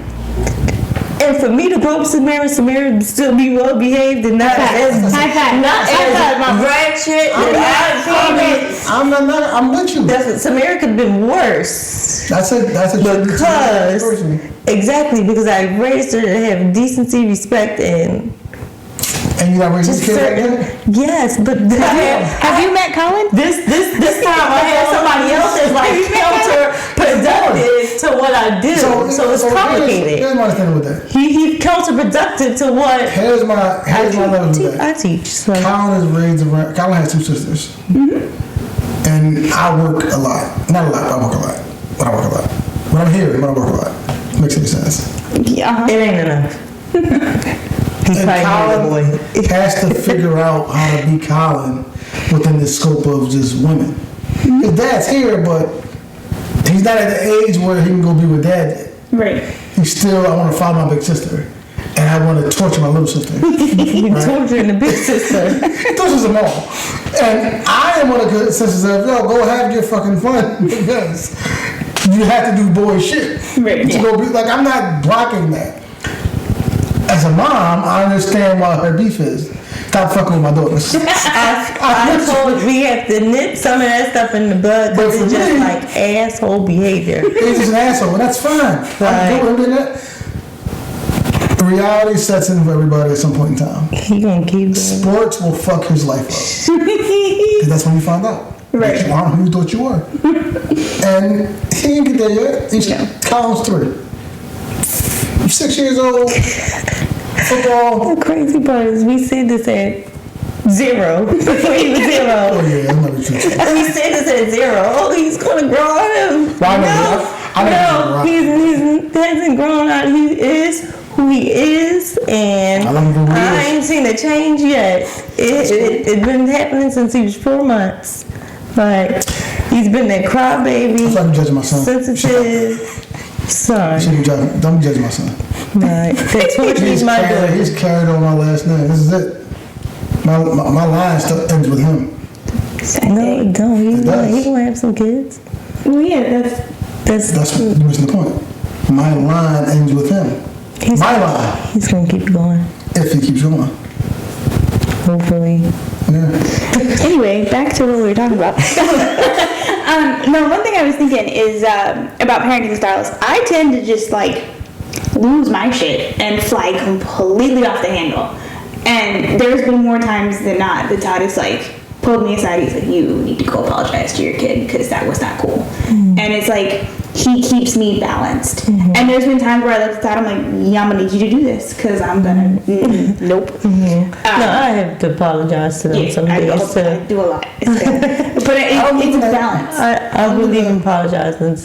And for me to grow up with Samira still be well behaved and not as High five. not High five, as Mama. ratchet and I'm with you. That's Samira could have been worse. That's a tribute to the Because person. exactly because I raised her to have decency, respect, and And you got raised just this kid like certain. that? Yes, but Have you met Colin? this time I had somebody else that's like counterproductive to what I do, so it's complicated. Here's my understanding with that. He counterproductive to what Here's my level with I that. teach. So. Colin is raised around. Colin has two sisters, and I work a lot. Not a lot. I work a lot. But I work a lot. When I'm here, but I work a lot. Makes any sense. Yeah. It ain't enough. He's And probably a boy. Colin has to figure out how to be Colin within the scope of just women. His dad's here, but he's not at the age where he can go be with dad yet. Right. He's still, I want to follow my big sister. And I want to torture my little sister. You torturing the big sister. Tortures them all. And I am one of the sisters of, yo, go have your fucking fun. Because you have to do boy shit. Right. To go be, like, I'm not blocking that. As a mom, I understand why her beef is. Stop fucking with my daughters. I told we have to nip some of that stuff in the bud But because for it's just me- like asshole behavior. He's just an asshole, and that's fine. Right. I'm doing that. The reality sets in for everybody at some point in time. He gonna keep doing. Sports will fuck his life up. 'Cause that's when you find out. Right. You aren't who you thought you were. And he didn't get there yet. He's Colin's 3. 6 years old. Football. The crazy part is we said this at 0. He was 0. Oh yeah, that might be true. We said this at 0. Oh, he's gonna grow out of. Well, I No, he hasn't grown out. He is who he is, and I love him for who he I is. ain't seen a change yet. It's been happening since he was 4 months. Like he's been that crybaby, That's like I'm judging my son. sensitive son. Don't judge my son. Right, that's what he's my daughter. He's carried on my last name. This is it. My line still ends with him. No, it don't. He's It gonna, does. he gonna have some kids. Well, yeah, that's That's what you're missing the point. My line ends with him. He's, My line, he's gonna keep going. if he keeps going. Hopefully. Yeah. Anyway, back to what we were talking about. No, one thing I was thinking is about parenting styles. I tend to just like lose my shit and fly completely off the handle. And there's been more times than not that Todd is like pulled me aside. He's like, "You need to go apologize to your kid because that was not cool." And it's like he keeps me balanced. And there's been times where I look at Todd, I'm like, "Yeah, I'm gonna need you to do this because I'm gonna nope." No, I have to apologize to them Yeah, some I days too. do a lot. It's bad. But it's a balance. I believe in apologizing.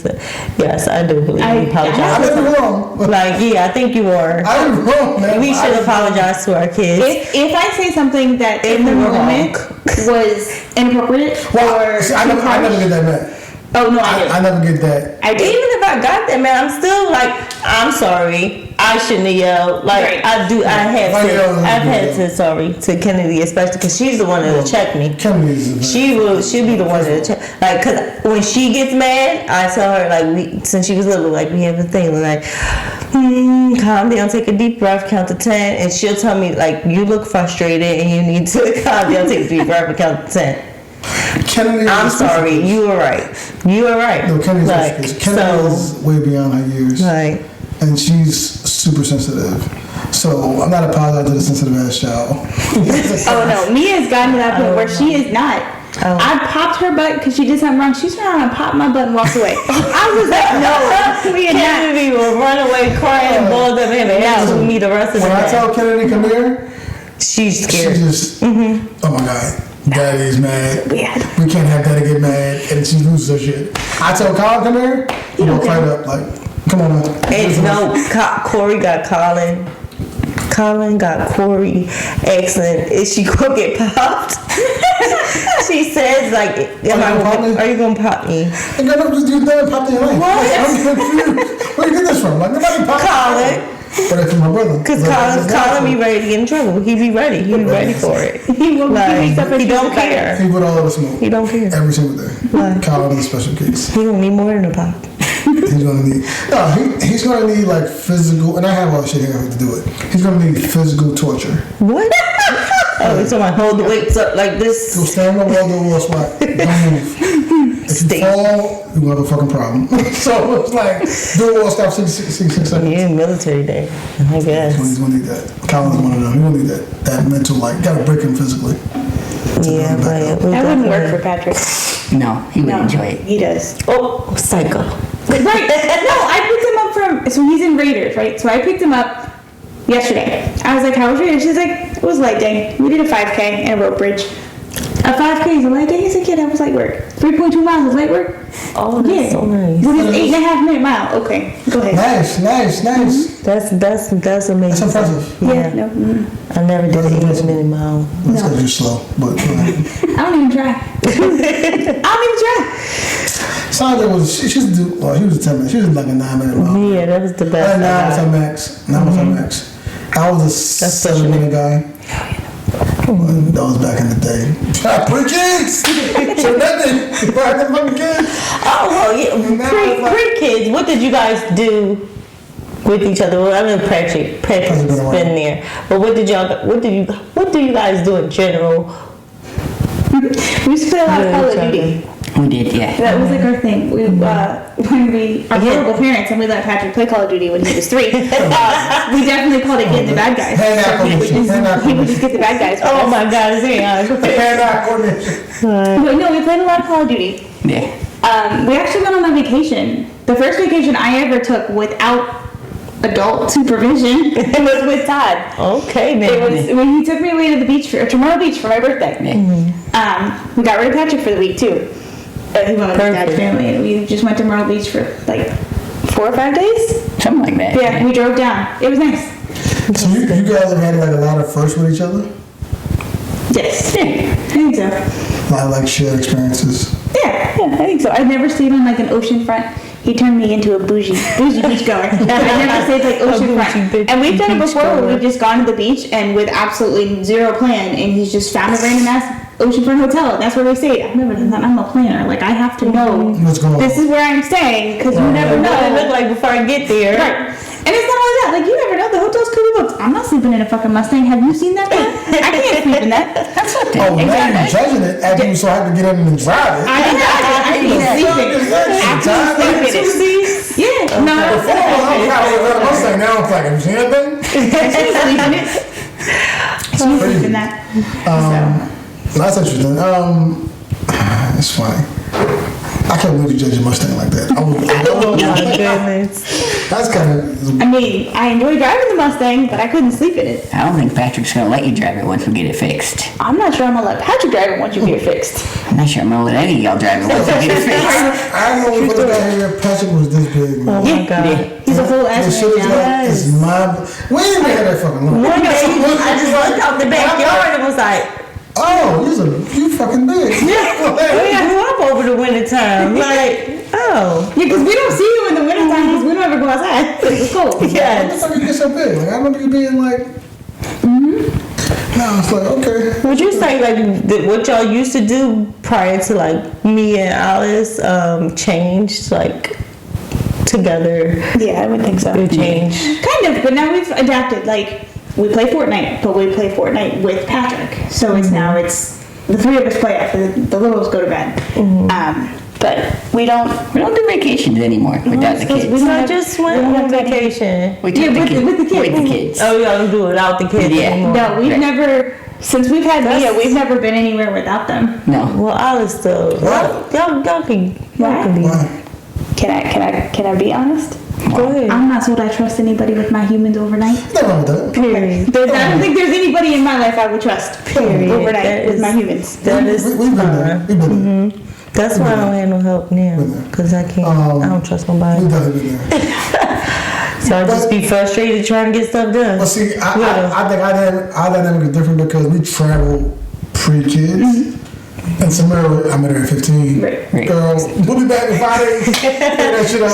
Yes, I do believe I in I apologizing. may be wrong. But Like, yeah, I think you were. I am wrong, man. We should apologize to our kids. If I say something that in the If we're moment was inappropriate or Well, see, I never get that mad. oh no, I I do. never get that. I do. Even if I got that, man, I'm still like, I'm sorry. I shouldn't have yelled. Like, Right. I do. I've had to sorry to Kennedy, especially because she's the one that'll check me. Kennedy is She'll be the one to check. Like, cause when she gets mad, I tell her like, since she was little, like we have a thing like, calm down, take a deep breath, count to 10, and she'll tell me like, you look frustrated and you need to calm down, take a deep breath, and count to 10. Kennedy. I'm sorry, you were right. You were right. No, Kennedy's like, Kennedy is way beyond her years. like, And she's super sensitive. So I'm not apologizing to the sensitive ass child. Oh no, Mia's gotten to that point where she is not. Oh. I popped her butt because she did something wrong. She turned around and popped my butt and walked away. I was like, no, we are not. Kennedy will run away crying, balls up in and have me the rest of the When I day. tell Kennedy come here, She's she scared. just, oh my God, Daddy's mad. Yeah. We can't have Daddy get mad, and she loses her shit. I tell Colin come here, he walk right up like, come on, man. And no, Corey got Colin. Colin got Corey asking, is she gonna get popped? She says like, are you gonna pop me? And girl, just do that and pop in your life. What? I'm confused. Where you get this from? Like nobody popped. Colin. But it's from my brother. Cause Like, Colin be ready to get in trouble. He be ready. He be ready for it. He will Like, like, he don't care. He would all of us smoke. He don't care. Every single day. Right. Colin is a special case. He gonna need more than a pop. He's gonna need he's gonna need like physical, and I have all the shit here to do it. He's gonna need physical torture. What? Oh, so I hold the weights up like So this. stand on the wall, do a wall squat. Don't move. If you Stay. fall, you have a fucking problem. So it's like do a wall squat 6 seconds. Yeah, military day. I guess. He's gonna need that. Colin's one of them. He's gonna need that mental like gotta break him physically. Yeah, but That wouldn't work for Patrick. No, he would No, enjoy it. he does. Oh, psycho. Right. No, I picked him up so he's in Raiders, right? So I picked him up yesterday. I was like, how was your day? She's like, it was light day. We did a 5K and a rope bridge. A 5K is a light day? As a kid, that was light work. 3.2 miles is light work? Oh, that's Yeah. so nice. What is 8.5 minute mile? Okay, go ahead. Nice. That's amazing. That's impressive. Yeah. No, I never did an 8 minute mile. That's because you're slow, but I don't even try. I don't even try. Sandra was she used to do well, he was a 10 minute. She was like a 9 minute mile. Yeah, that was the best. Nine was her max. Nine was her max. I was a 7 minute guy. But that was back in the day. Pre kids! So nothing. Back the fucking kids. Oh, well, yeah. Pre-kids, what did you guys do with each other? Well, I mean, Patrick's been there. But what do you guys do in general? We used to play a lot of Call of Duty. We did, yeah. That was like our thing. We when we are horrible parents and we let Patrick play Call of Duty when he was 3. We definitely called it getting the bad guys. Hand-eye So he would just get the bad guys. for Oh us. my God, is it? Hand-eye coordination. But no, we played a lot of Call of Duty. Yeah. We actually went on a vacation. The first vacation I ever took without adult supervision. It was with Todd. Okay, It then. was when he took me away to the beach to Myrtle Beach for my birthday. We got rid of Patrick for the week too. He went with his dad's Perfect. family, and we just went to Myrtle Beach for like 4 or 5 days. Something like that. Yeah, we drove down. It was nice. So you guys have had like a lot of firsts with each other? Yes, I think so. A lot of like shared experiences. Yeah, I think so. I've never stayed on like an ocean front. He turned me into a bougie beach goer. I never stayed like ocean front. And we've done it before where we've just gone to the beach and with absolutely zero plan, and he's just found a random ass oceanfront hotel, and that's where we stayed. I've never done that. I'm a planner. Like I have to know What's going on? this is where I'm staying because you never know. What it look like before I get there. Right. And it's not only that, like you never know, the hotel's could be booked. I'm not sleeping in a fucking Mustang. Have you seen that car? I can't sleep in that. That's what Oh, now you're judging it after you so I can get in and drive it. I can sleep in it. I can sleep in it. Yeah. No. Before I'm proud of the Mustang, now I'm like, have you seen that thing? She's sleeping it. She's sleeping that. That's interesting. It's funny. I can't believe you judge a Mustang like that. Oh my goodness. That's kind of. I mean, I enjoy driving the Mustang, but I couldn't sleep in it. I don't think Patrick's gonna let you drive it once we get it fixed. I'm not sure I'm gonna let Patrick drive it once you get it fixed. I'm not sure I'm gonna let any of y'all drive it once we get it fixed. I know when we put it here, Patrick was this big. Oh Man. my God. He's a whole The ass shit is man now. like, it's my. We didn't even have that fucking look. One day, I just looked out the backyard and was like, Oh, you fucking big. we grew up over the winter time. Like, oh. Yeah, because we don't see you in the wintertime because we don't ever go outside. It's cold. What the Yes. fuck you get so big? Like, I remember you being like. No, it's like, okay. Would you say like what y'all used to do prior to like me and Alice changed like together? Yeah, I would think so. It changed. Kind of, but now we've adapted. Like, we play Fortnite, but we play Fortnite with Patrick. So it's now it's the three of us play after the littles go to bed. But we don't do vacations anymore without the because we kids. don't I have- just we went don't on have any- vacation. We took Yeah, the with the- kids. with the kids. With the kids. Oh, y'all don't do it without the kids Yeah. anymore. No, we've Right. never since we've had Mia, we've never been anywhere without them. No. Well, Alice though. Y'all can be. Why? Can I be honest? Go ahead. I'm not sold I trust anybody with my humans overnight. Nothing wrong with that. Period. I don't think there's anybody in my life I would trust Period. overnight That with is- my humans. That is We've been there. fine. We've been there. That's why I don't have no help now, cause I can't. I don't trust nobody. We've definitely been there. So I just be frustrated trying to get stuff done. Well, see, I think our dynamic is different because we travel pre-kids. And Samara, I met her at 15. Right. Girl, we'll be back in 5 days. Figure that shit out.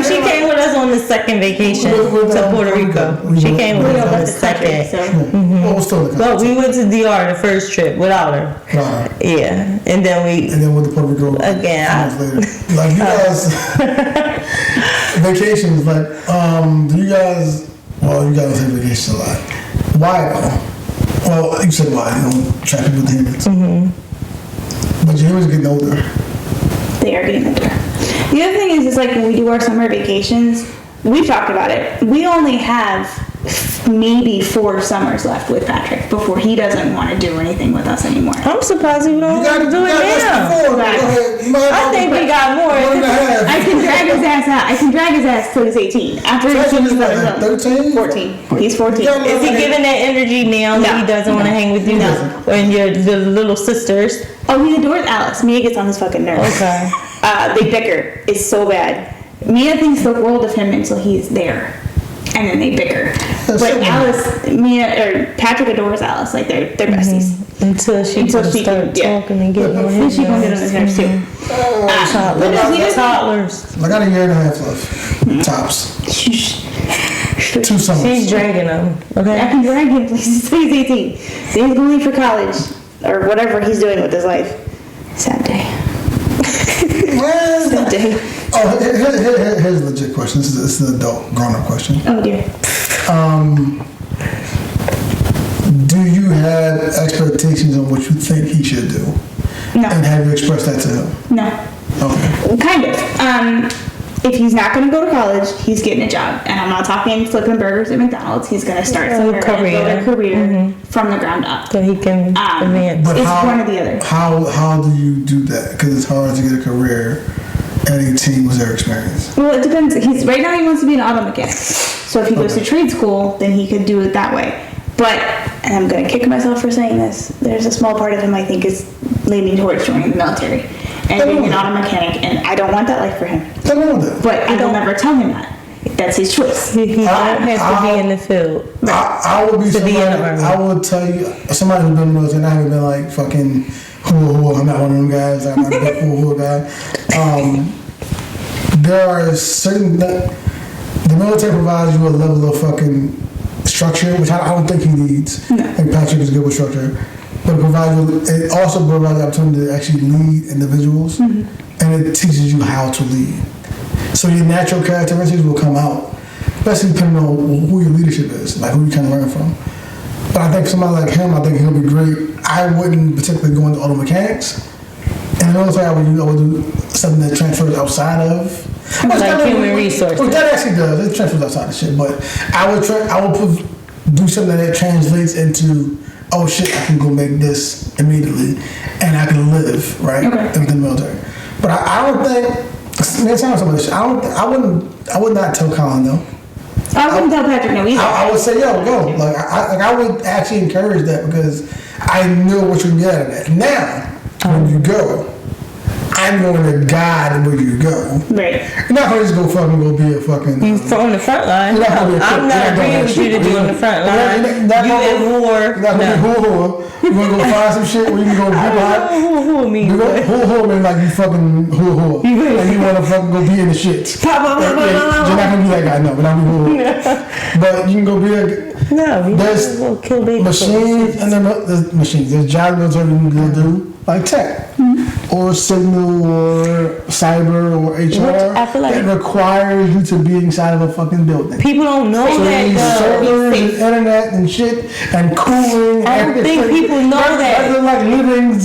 She came with us on the second vacation With, to Puerto Rico. She came with us on the Country, second. so Well, we're still in the But country. we went to DR the first trip without her. Right. Yeah, and then we. And then went to Puerto Rico Again, 2 months later. Like, you guys, vacations, like, do you guys, well, you guys take vacations a lot. Why though? Well, you said why, you don't track people with humans. But your humans are getting older. they are getting older. The other thing is like when we do our summer vacations, we've talked about it. We only have maybe 4 summers left with Patrick before he doesn't want to do anything with us anymore. I'm surprised we don't You got want to do it less than now. 4. Go ahead. You might I have think we got more. 1.5. I can drag his ass out. I can drag his ass till he's 18. After he Patrick finishes is on his like own. 13? 14. He's 14. Yeah, Is he giving that energy now that No. he doesn't want to hang with you now? And your the little sisters? Oh, he adores Alice. Mia gets on his fucking nerves. Okay. They bicker. It's so bad. Mia thinks the world of him until he's there. And then they bicker. But so Alice, Mia, or Patrick adores Alice. Like they're besties. Until she Until can she start can- yeah. talking and getting on And his she gonna get on his nerves too. But no, he doesn't- Toddlers. I got a year and a half left. Tops. Shh. 2 summers. She's dragging them. I Okay. can drag him places till he's 18. Then he's gonna leave for college or whatever he's doing with his life. Sad day. Well, Sad day. oh, here's a legit question. This is an adult, grown-up question. Oh dear. Do you have expectations on what you think he should do? No. And have you expressed that to him? No. Okay. Kind of. If he's not going to go to college, he's getting a job. And I'm not talking flipping burgers at McDonald's. He's going to start somewhere and build a career from the ground up. So he can advance. But It's how, one or the other. How do you do that? Because it's hard to get a career at 18 was their experience? Well, it depends. Right now he wants to be an auto mechanic. So if he goes to trade school, then he could do it that way. But, and I'm gonna kick myself for saying this, there's a small part of him I think is leaning towards joining the military and being an auto mechanic, and I don't want that life for him. Nothing wrong with that. But I will never tell him that. That's his choice. He don't have to be in the field. I would be To be somebody, in the army. I would tell you, somebody who's been in the military, and I haven't been like fucking, I'm not one of them guys, I'm not a big guy. There are certain, the military provides you a level of fucking structure, which I don't think he needs. I think Patrick is good with structure. But it also provides the opportunity to actually lead individuals, and it teaches you how to lead. So your natural characteristics will come out, especially depending on who your leadership is, like who you kind of learn from. But I think somebody like him, I think he'll be great. I wouldn't particularly go into auto mechanics. And the only thing I would do something that transfers outside of Like human resources. Well, that actually does. It transfers outside of shit. But I would do something that translates into, oh shit, I can go make this immediately, and I can live right in the military. But I don't think. Next time somebody, I would not tell Colin no. I wouldn't tell Patrick no either. I would say, yo, go. Like I would actually encourage that because I know what you can get out of that. Now, when you go, I'm going to guide where you go. Right. You're not going to just go be a fucking... On the front line. You're not gonna be a I'm cook. not You're agreeing with you to be on the front line. You at war. You're not going to be who. You're going to go find some shit where you can go Who means what? who means like you fucking who. And you want to fucking go be in the shit. You're not going to be that guy, no. But I'm who. But you can go be a... No, there's kill baby machines and there's machines. There's jobs military you can go do, like tech, or signal, or cyber, or HR. I feel like it requires you to be inside of a fucking building. people don't know So that you need though. servers and internet and shit and cooling. I don't think people know that. They're like living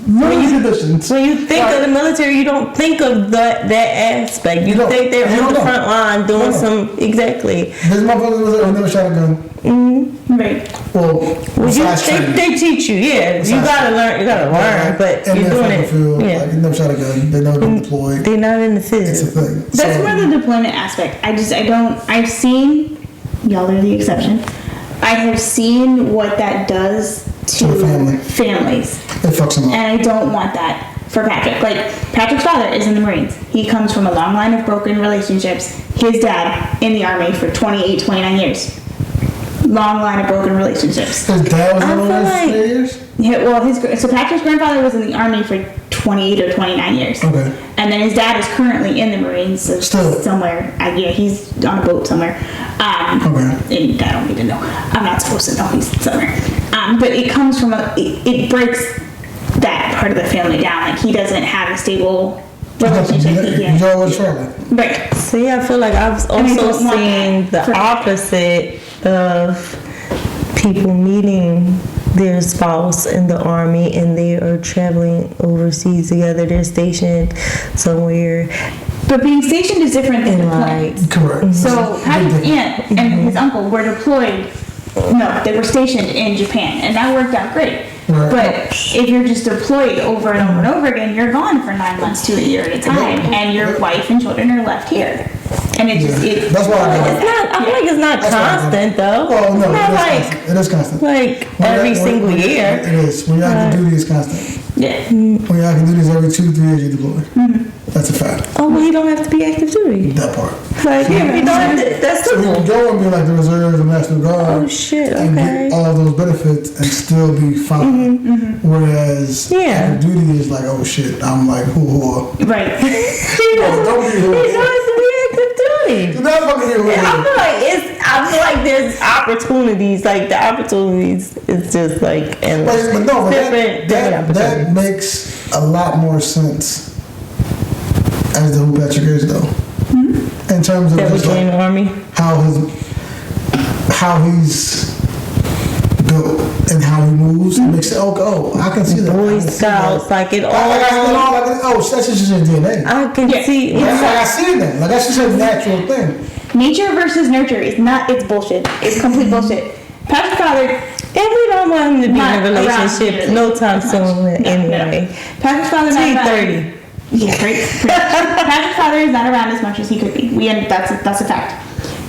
conditions. When you think of the military, you don't think of that aspect. You don't. think they're You on the don't. front line doing No. some exactly. This motherfucker was never shot a gun. Right. Well, They teach you, yeah. You gotta learn, but in you're their doing fucking it. field, Yeah. like, you never shot a gun. They never been deployed. They're not in the It's a field. thing. That's more the deployment aspect. I've seen, y'all are the exception. I have seen what that does to To the family. families. It fucks them up. And I don't want that for Patrick. Like, Patrick's father is in the Marines. He comes from a long line of broken relationships. His dad in the Army for 28, 29 years. Long line of broken relationships. His dad was in I the feel Army like- for 3 years? Yeah, well, so Patrick's grandfather was in the Army for 28 or 29 years. Okay. And then his dad is currently in the Marines, so Still. somewhere. Yeah, he's on a boat somewhere. Okay. And I don't need to know. I'm not supposed to know he's somewhere. But it comes from it breaks that part of the family down. Like, he doesn't have a stable relationship. He He's can't. always struggling. Right. See, I feel like I've And I also don't want seen that the for- opposite of people meeting their spouse in the Army and they are traveling overseas together. They're stationed somewhere But being stationed is different than and deployment. like Correct. So Patrick's aunt and his uncle were deployed. No, they were stationed in Japan, and that worked out great. Right. But if you're just deployed over and over and over again, you're gone for 9 months to a year at a time, and your wife and children are left here. And it just it. That's why I it's not. I feel like it's not That's what I'm constant though. Well, no, it's not like it is constant. like When every you're- single when- year. It is. When you're active duty, it's constant. Yeah. When you're active duty, it's every 2 to 3 years you deploy. That's a fact. Oh, well, you don't have to be active duty. That part. Like, you don't have to, that's So you can simple. go and be like the reserves, the National Guard, Oh, shit, and okay. get all of those benefits and still be fine. Whereas Yeah. active duty is like, oh shit, I'm like, who? Right. Don't be who. You don't have to be active duty. Do not fucking hear who. I feel like there's opportunities. Like the opportunities, it's just like endless. But no, but different that opportunities. makes a lot more sense as to who Patrick is, though. In terms of That just was in like the Army. how he's built and how he moves. It makes it I can see that. I Boy can see Scouts, that. like it Like, I can all. that's just his DNA. I can Yeah. see. Like, I see that. Like that's just a natural thing. Nature versus nurture is not. It's bullshit. It's complete bullshit. Patrick's father. And we don't want him to be Not in a around relationship here. no time soon No, anyway. Patrick's father. He's not 30. Yeah, right. Patrick's father is not around as much as he could be. That's a fact.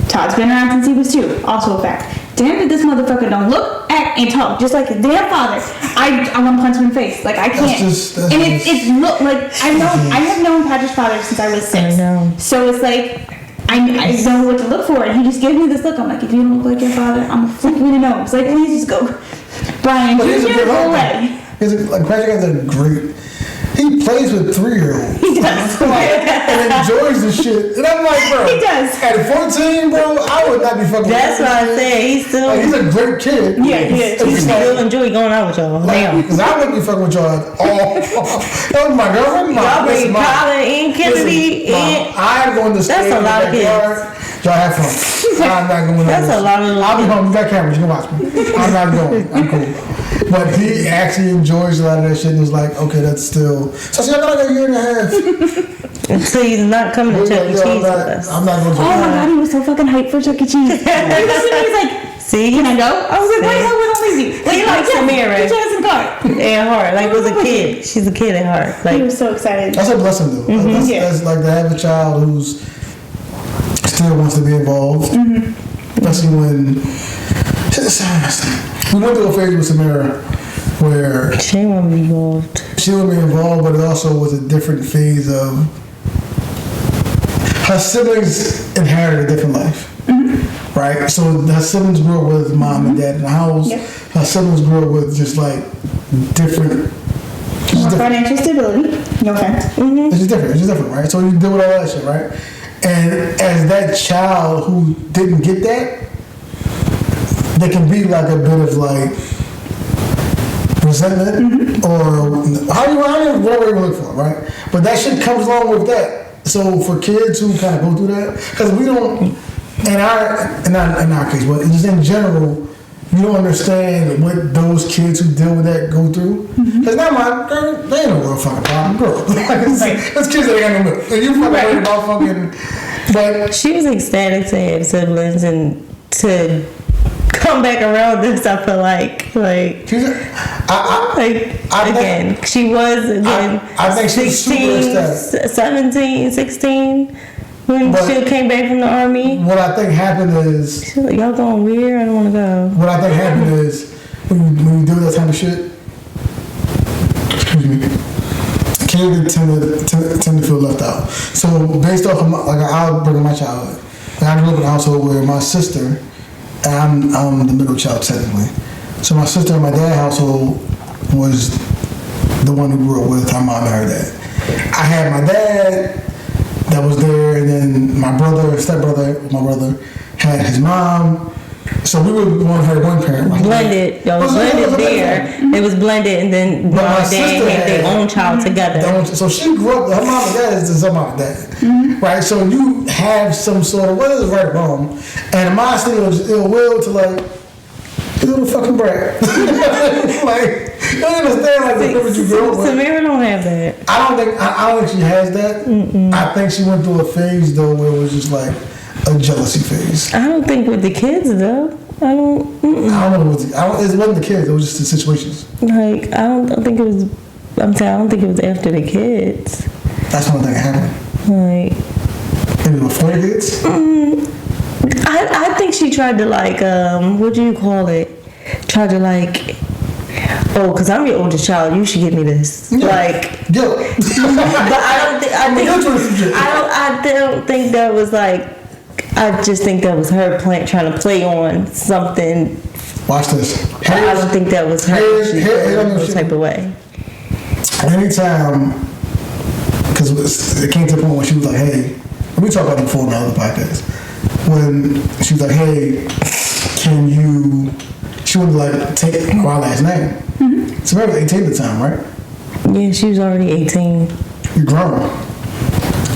Todd's been around since he was 2. Also a fact. Damn it, this motherfucker don't look, act, and talk just like his damn father. I want to punch him in the face. Like I can't. It's look like I have known Patrick's father since I was 6. I know. So it's like I know what to look for, and he just gives me this look. I'm like, if you don't look like your father, I'm gonna flick you in the nose. Like, please just go, Brian. But he's a Jr. good Go husband. away. Patrick has a great. He plays with 3-year-olds. He does. And enjoys the shit. And I'm like, bro. He does. At 14, bro, I would not be fucking. That's with why I him. said he's still. Like, he's a great kid. Yeah, he is. It's He just still like, enjoy going out with y'all. Damn. because I wouldn't be fucking with y'all at all. That was my girlfriend. Y'all bring Colin and Kennedy in. I'm going to stay That's a in lot the of kids. backyard. Y'all have fun. I'm not going. That's a lot of I'll be kids. home. You got cameras. You can watch me. I'm not going. I'm cool. But he actually enjoys a lot of that shit and is like, okay, that's still. So I got like a year and a half. So he's not coming to Chuck E. Cheese with us. I'm not going to. Oh my god, he was so fucking hyped for Chuck E. Cheese. He was like, See, can I go? I was like, wait, no, we don't leave you. He likes Samira. Get your ass in the car. at heart, like was a kid. She's a kid at heart. He Like was so excited. That's a blessing, though. That's, Yeah. that's like to have a child who's still wants to be involved, especially when we went through a phase with Samira where she won't be involved. she would be involved, but it also was a different phase of her siblings inherited a different life. Right? So her siblings grew up with mom and dad in the house. Yep. Her siblings grew up with just like different. More financial stability. No offense. It's just different. It's just different, right? So you deal with all that shit, right? And as that child who didn't get that, there can be like a bit of like resentment or whatever you look for, right? But that shit comes along with that. So for kids who kind of go through that, because we don't, in our case, but just in general, you don't understand what those kids who deal with that go through. Because not my girl, they ain't no real fucking problem, girl. Like, it's kids that ain't got no milk. And you fucking worried about fucking, but She was ecstatic to have siblings and to come back around this. I feel like she's, I again, she was again. I think she was super ecstatic. 17, 16 when But- she came back from the army. What I think happened is, She's like, y'all going weird? I don't want to go. what I think happened is, when you do that type of shit, excuse me, kids tend to feel left out. So based off of I'll bring up my childhood. I grew up in a household where my sister, and I'm the middle child technically. So my sister and my dad's household was the one who grew up with her mom and her dad. I had my dad that was there, and then my brother, stepbrother, my brother had his mom. So we were one parent. Blended. Y'all was blended there. It was blended, and then But mom my and dad sister had their had- own child together. So she grew up, her mom and dad is just her mom and dad. Right? So you have some sort of, whether it's right or wrong, and my still was ill will to like, you little fucking brat. Like, you don't understand like the privilege you grew up with. Samira don't have that. I don't think she has that. I think she went through a phase though where it was just like a jealousy phase. I don't think with the kids though. I don't. I don't know what it wasn't the kids, it was just the situations. Like I don't think it was. I'm saying I don't think it was after the kids. That's one thing that happened. Like Maybe before the kids. I think she tried to like what do you call it? Tried to like. Oh, cause I'm your oldest child. You should give me this. Yeah. Like, Guilt. but I don't think. I Guilt. don't think that was like. I just think that was her trying to play on something. Watch this. But I don't think that was her. Here, She type of way. Anytime, because it came to the point when she was like, hey, we talked about it before in the other podcast, when she was like, hey, can you, she would like take our last name. So maybe 18 at the time, right? Yeah, she was already 18. You're grown.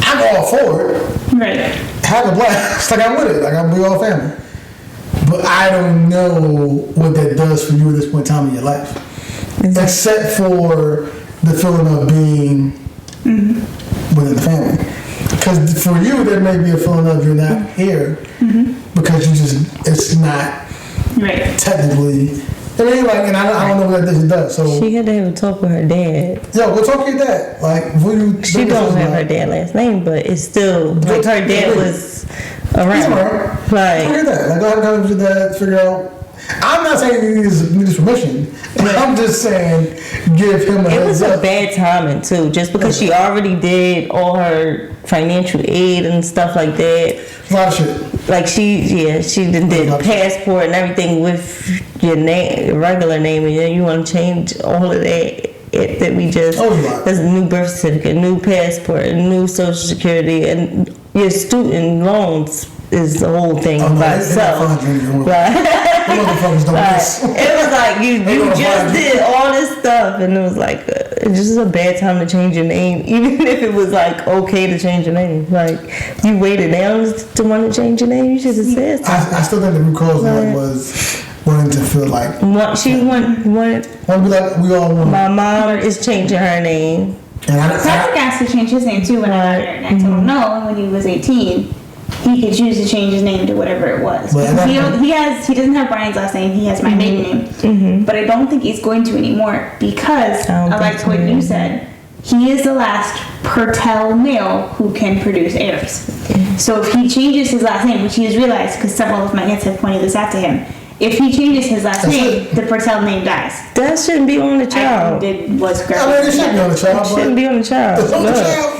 I'm all for it. Right. Have a blast. Like I'm with it. Like we all family. But I don't know what that does for you at this point in time in your life. Except for the feeling of being within the family. Because for you, there may be a feeling of you're not here because you just, it's not Right. technically, I mean, like, and I don't know what that does. So, She had to have a talk with her dad. yo, go talk to your dad. Like, before you. She don't have her dad last name, but it's still like her dad was around. Look Like, at that. Like, go have a conversation with your dad, figure out. I'm not saying you need his permission. I'm just saying give him a it heads was a up. bad timing too, just because she already did all her financial aid and stuff like that. A lot of shit. Like she did passport and everything with your name, your regular name, and then you want to change all of that. That we just there's a new birth certificate, new passport, new social security, and your student loans is the whole thing by itself. It was like you just did all this stuff, and it was like it's just a bad time to change your name, even if it was like okay to change your name. Like you waited down to want to change your name, you should have said something. I still think the root cause was wanting to feel like She wanted. want to be like we all want. My mom is changing her name. Patrick asked to change his name too when I got married, and I told him no. And when he was 18, he could choose to change his name to whatever it was. He doesn't have Brian's last name. He has my maiden name, but I don't think he's going to anymore because, like what you said, he is the last Pertell male who can produce heirs. So if he changes his last name, which he has realized because several of my aunts have pointed this out to him. If he changes his last name, the Pertell name dies. That shouldn't be on the child. It shouldn't be on the child. Shouldn't be on the child. It's on the child.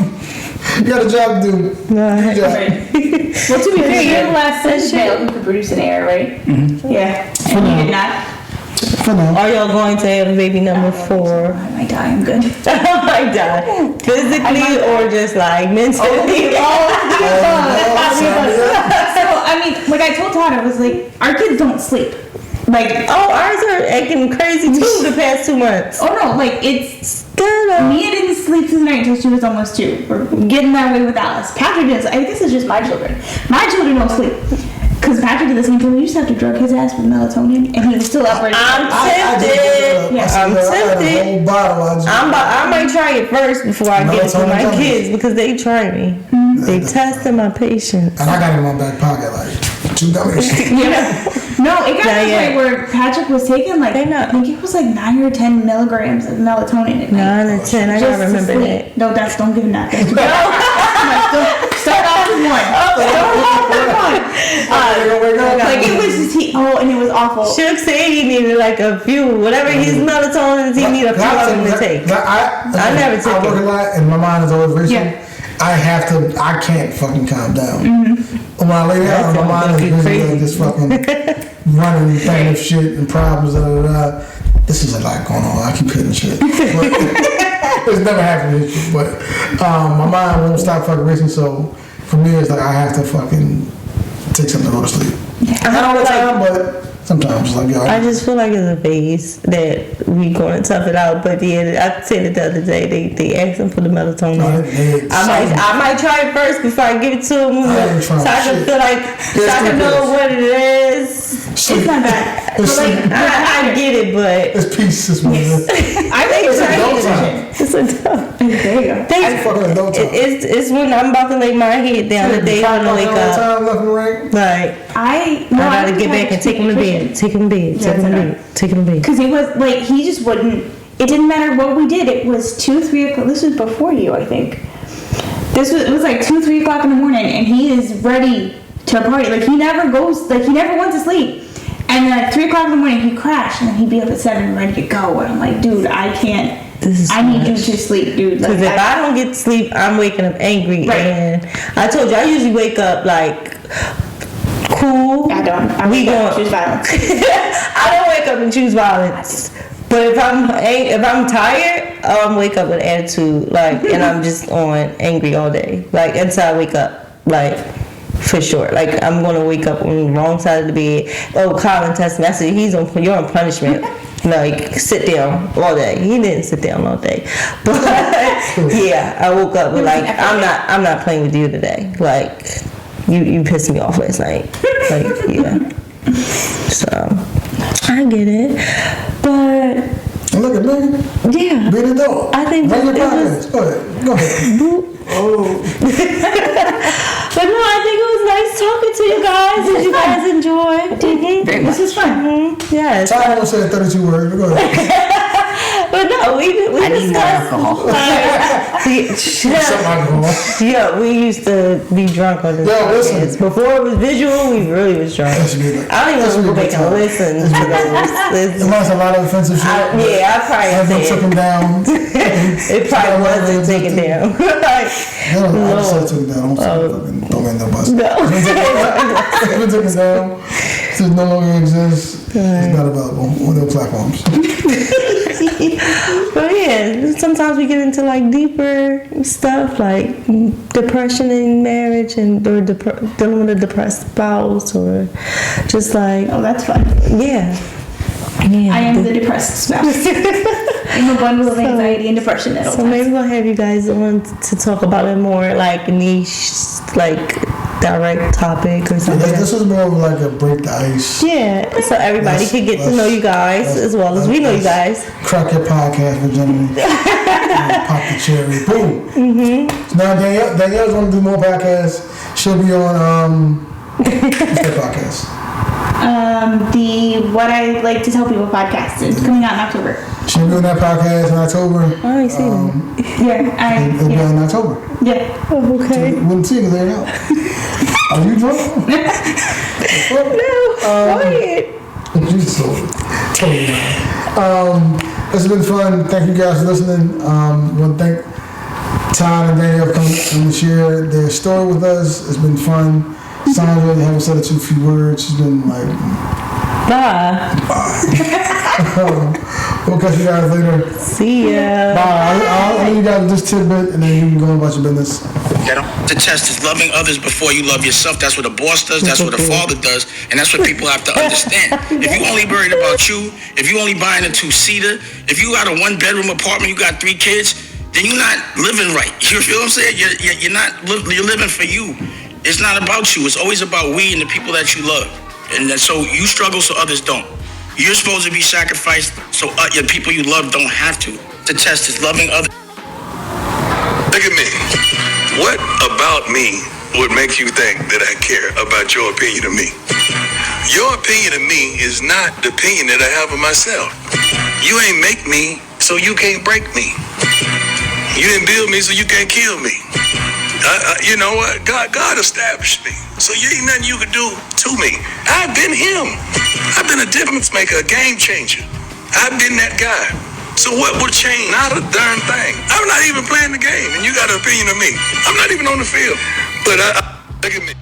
You got a job to do. Right. Well, to be fair, you're the last male who could produce an heir, right? Mm-hmm. Yeah. And you did not. Are y'all going to have baby number 4? I might die. I'm good. I might die. Physically or just like mentally? So, I mean, like I told Todd, I was like, our kids don't sleep. Like, ours are acting crazy too the past 2 months. Oh no, like it's Mia didn't sleep through the night until she was almost 2. We're getting that way with Alice. Patrick didn't. I guess it's just my children. My children don't sleep. Because Patrick did the same thing. We used to have to drug his ass with melatonin, and he was still up right I'm tempted. I'm tempted. I might try it first before I get it for my kids because they try me. They tested my patience. And I got it in my back pocket, like 2 gummies. No, it got to the point where Patrick was taking like I think it was like 9 or 10 milligrams of melatonin at night. 9 or 10. I gotta remember that. No, don't give him that. Start off with 1. Like it was just and it was awful. Shook said he needed like a few, whatever his melatonin, he needed a few of them to take. I never took it. I work a lot, and my mind is always racing. Yeah. I can't fucking calm down. Mm-hmm. When I lay down, my mind is busy like just fucking running, thinking of shit and problems. This is a lot going on. I keep hitting shit. It's never happened, but my mind won't stop fucking racing. So for me, it's like I have to fucking take something to go to sleep. Not all the time, but sometimes. Like, I just feel like it's a phase that we going to tough it out. But yeah, I said it the other day. They asked him for the melatonin. I might try it first before I give it to him, so I can feel like so I can know what it is. It's not bad. I get it, but it's peace. This morning. I think it's adult time. It's adult. There you go. It's when I'm about to lay my head down the day when I wake up. Like I gotta get back and take him to bed. Take him to bed. Because he was like he just wouldn't. It didn't matter what we did. It was 2, 3 o'clock. This was before you, I think. It was like 2, 3 o'clock in the morning, and he is ready to party. Like he never went to sleep. And then at 3 o'clock in the morning, he'd crash, and then he'd be up at 7 ready to go. And I'm like, dude, I can't. I need you to sleep, dude. Because if I don't get to sleep, I'm waking up angry. Right. And I told you, I usually wake up like cool. I don't. I wake up and choose violence. I don't wake up and choose violence. But if I'm tired, I'll wake up with attitude, like, and I'm just on angry all day, like until I wake up, like. For sure. Like, I'm going to wake up on the wrong side of the bed. Oh, Colin texted me. I said, you're on punishment. Like, sit down all day. He didn't sit down all day. But, yeah, I woke up with, like, I'm not playing with you today. Like, you pissed me off last night. Like, yeah. So, I get it. But... Look at me. Yeah. Be an adult. I think it was... Go ahead. Oh. But no, I think it was nice talking to you guys. Did you guys enjoy? Very much. This is fun. Yes. Ty almost said 32 words. Go ahead. But no, we I need more discussed. alcohol. Some alcohol. Yeah, we used to be drunk on this Yo, podcast. listen. Before it was visual, we really was drunk. That should be like- I don't that even should want to be go a back good and time. listen to those. It might have a lot of offensive shit. Yeah, I probably Everyone took did. him down. It probably wasn't taken down. Like, No, I just said took it down. Don't end up busting. no. If it took it down, it no longer exists. It's not available on their platforms. But yeah, sometimes we get into like deeper stuff like depression in marriage and or dealing with a depressed spouse or just like Oh, that's fun. yeah. I am the depressed spouse. I'm a bundle of anxiety and depression at all So times. maybe we'll have you guys on to talk about it more like niche, like direct topic or something. This was more of like a break the ice. Yeah, so everybody can get to know you guys as well as we know you guys. Crack your podcast virginity. Pop the cherry. Boom. So now Danielle's going to do more podcasts. She'll be on what's that podcast? The What I Like to Tell People podcast is coming out in October. She'll be on that podcast in October. Oh, I see them. Yeah, It'll be in October. yeah. Oh, okay. You wouldn't see it because they're out. Are you drunk? Go ahead. You so totally not. It's been fun. Thank you guys for listening. I want to thank Todd and Danielle for coming and share their story with us. It's been fun. Sandra, they haven't said a few words. She's been like, Bye. we'll catch you guys later. See ya. Bye. I'll leave you guys with this tidbit and then you can go about your business. The test is loving others before you love yourself. That's what a boss does. That's what a father does. And that's what people have to understand. If you only worried about you, if you only buying a 2-seater, if you got a 1-bedroom apartment, you got 3 kids, then you're not living right. You feel what I'm saying? You're living for you. It's not about you. It's always about we and the people that you love. And so you struggle so others don't. You're supposed to be sacrificed so your people you love don't have to. The test is loving others. Look at me. What about me would make you think that I care about your opinion of me? Your opinion of me is not the opinion that I have of myself. You ain't make me, so you can't break me. You didn't build me, so you can't kill me. You know what? God established me. So you ain't nothing you can do to me. I've been him. I've been a difference maker, a game changer. I've been that guy. So what would change? Not a darn thing. I'm not even playing the game, and you got an opinion of me. I'm not even on the field. But look at me.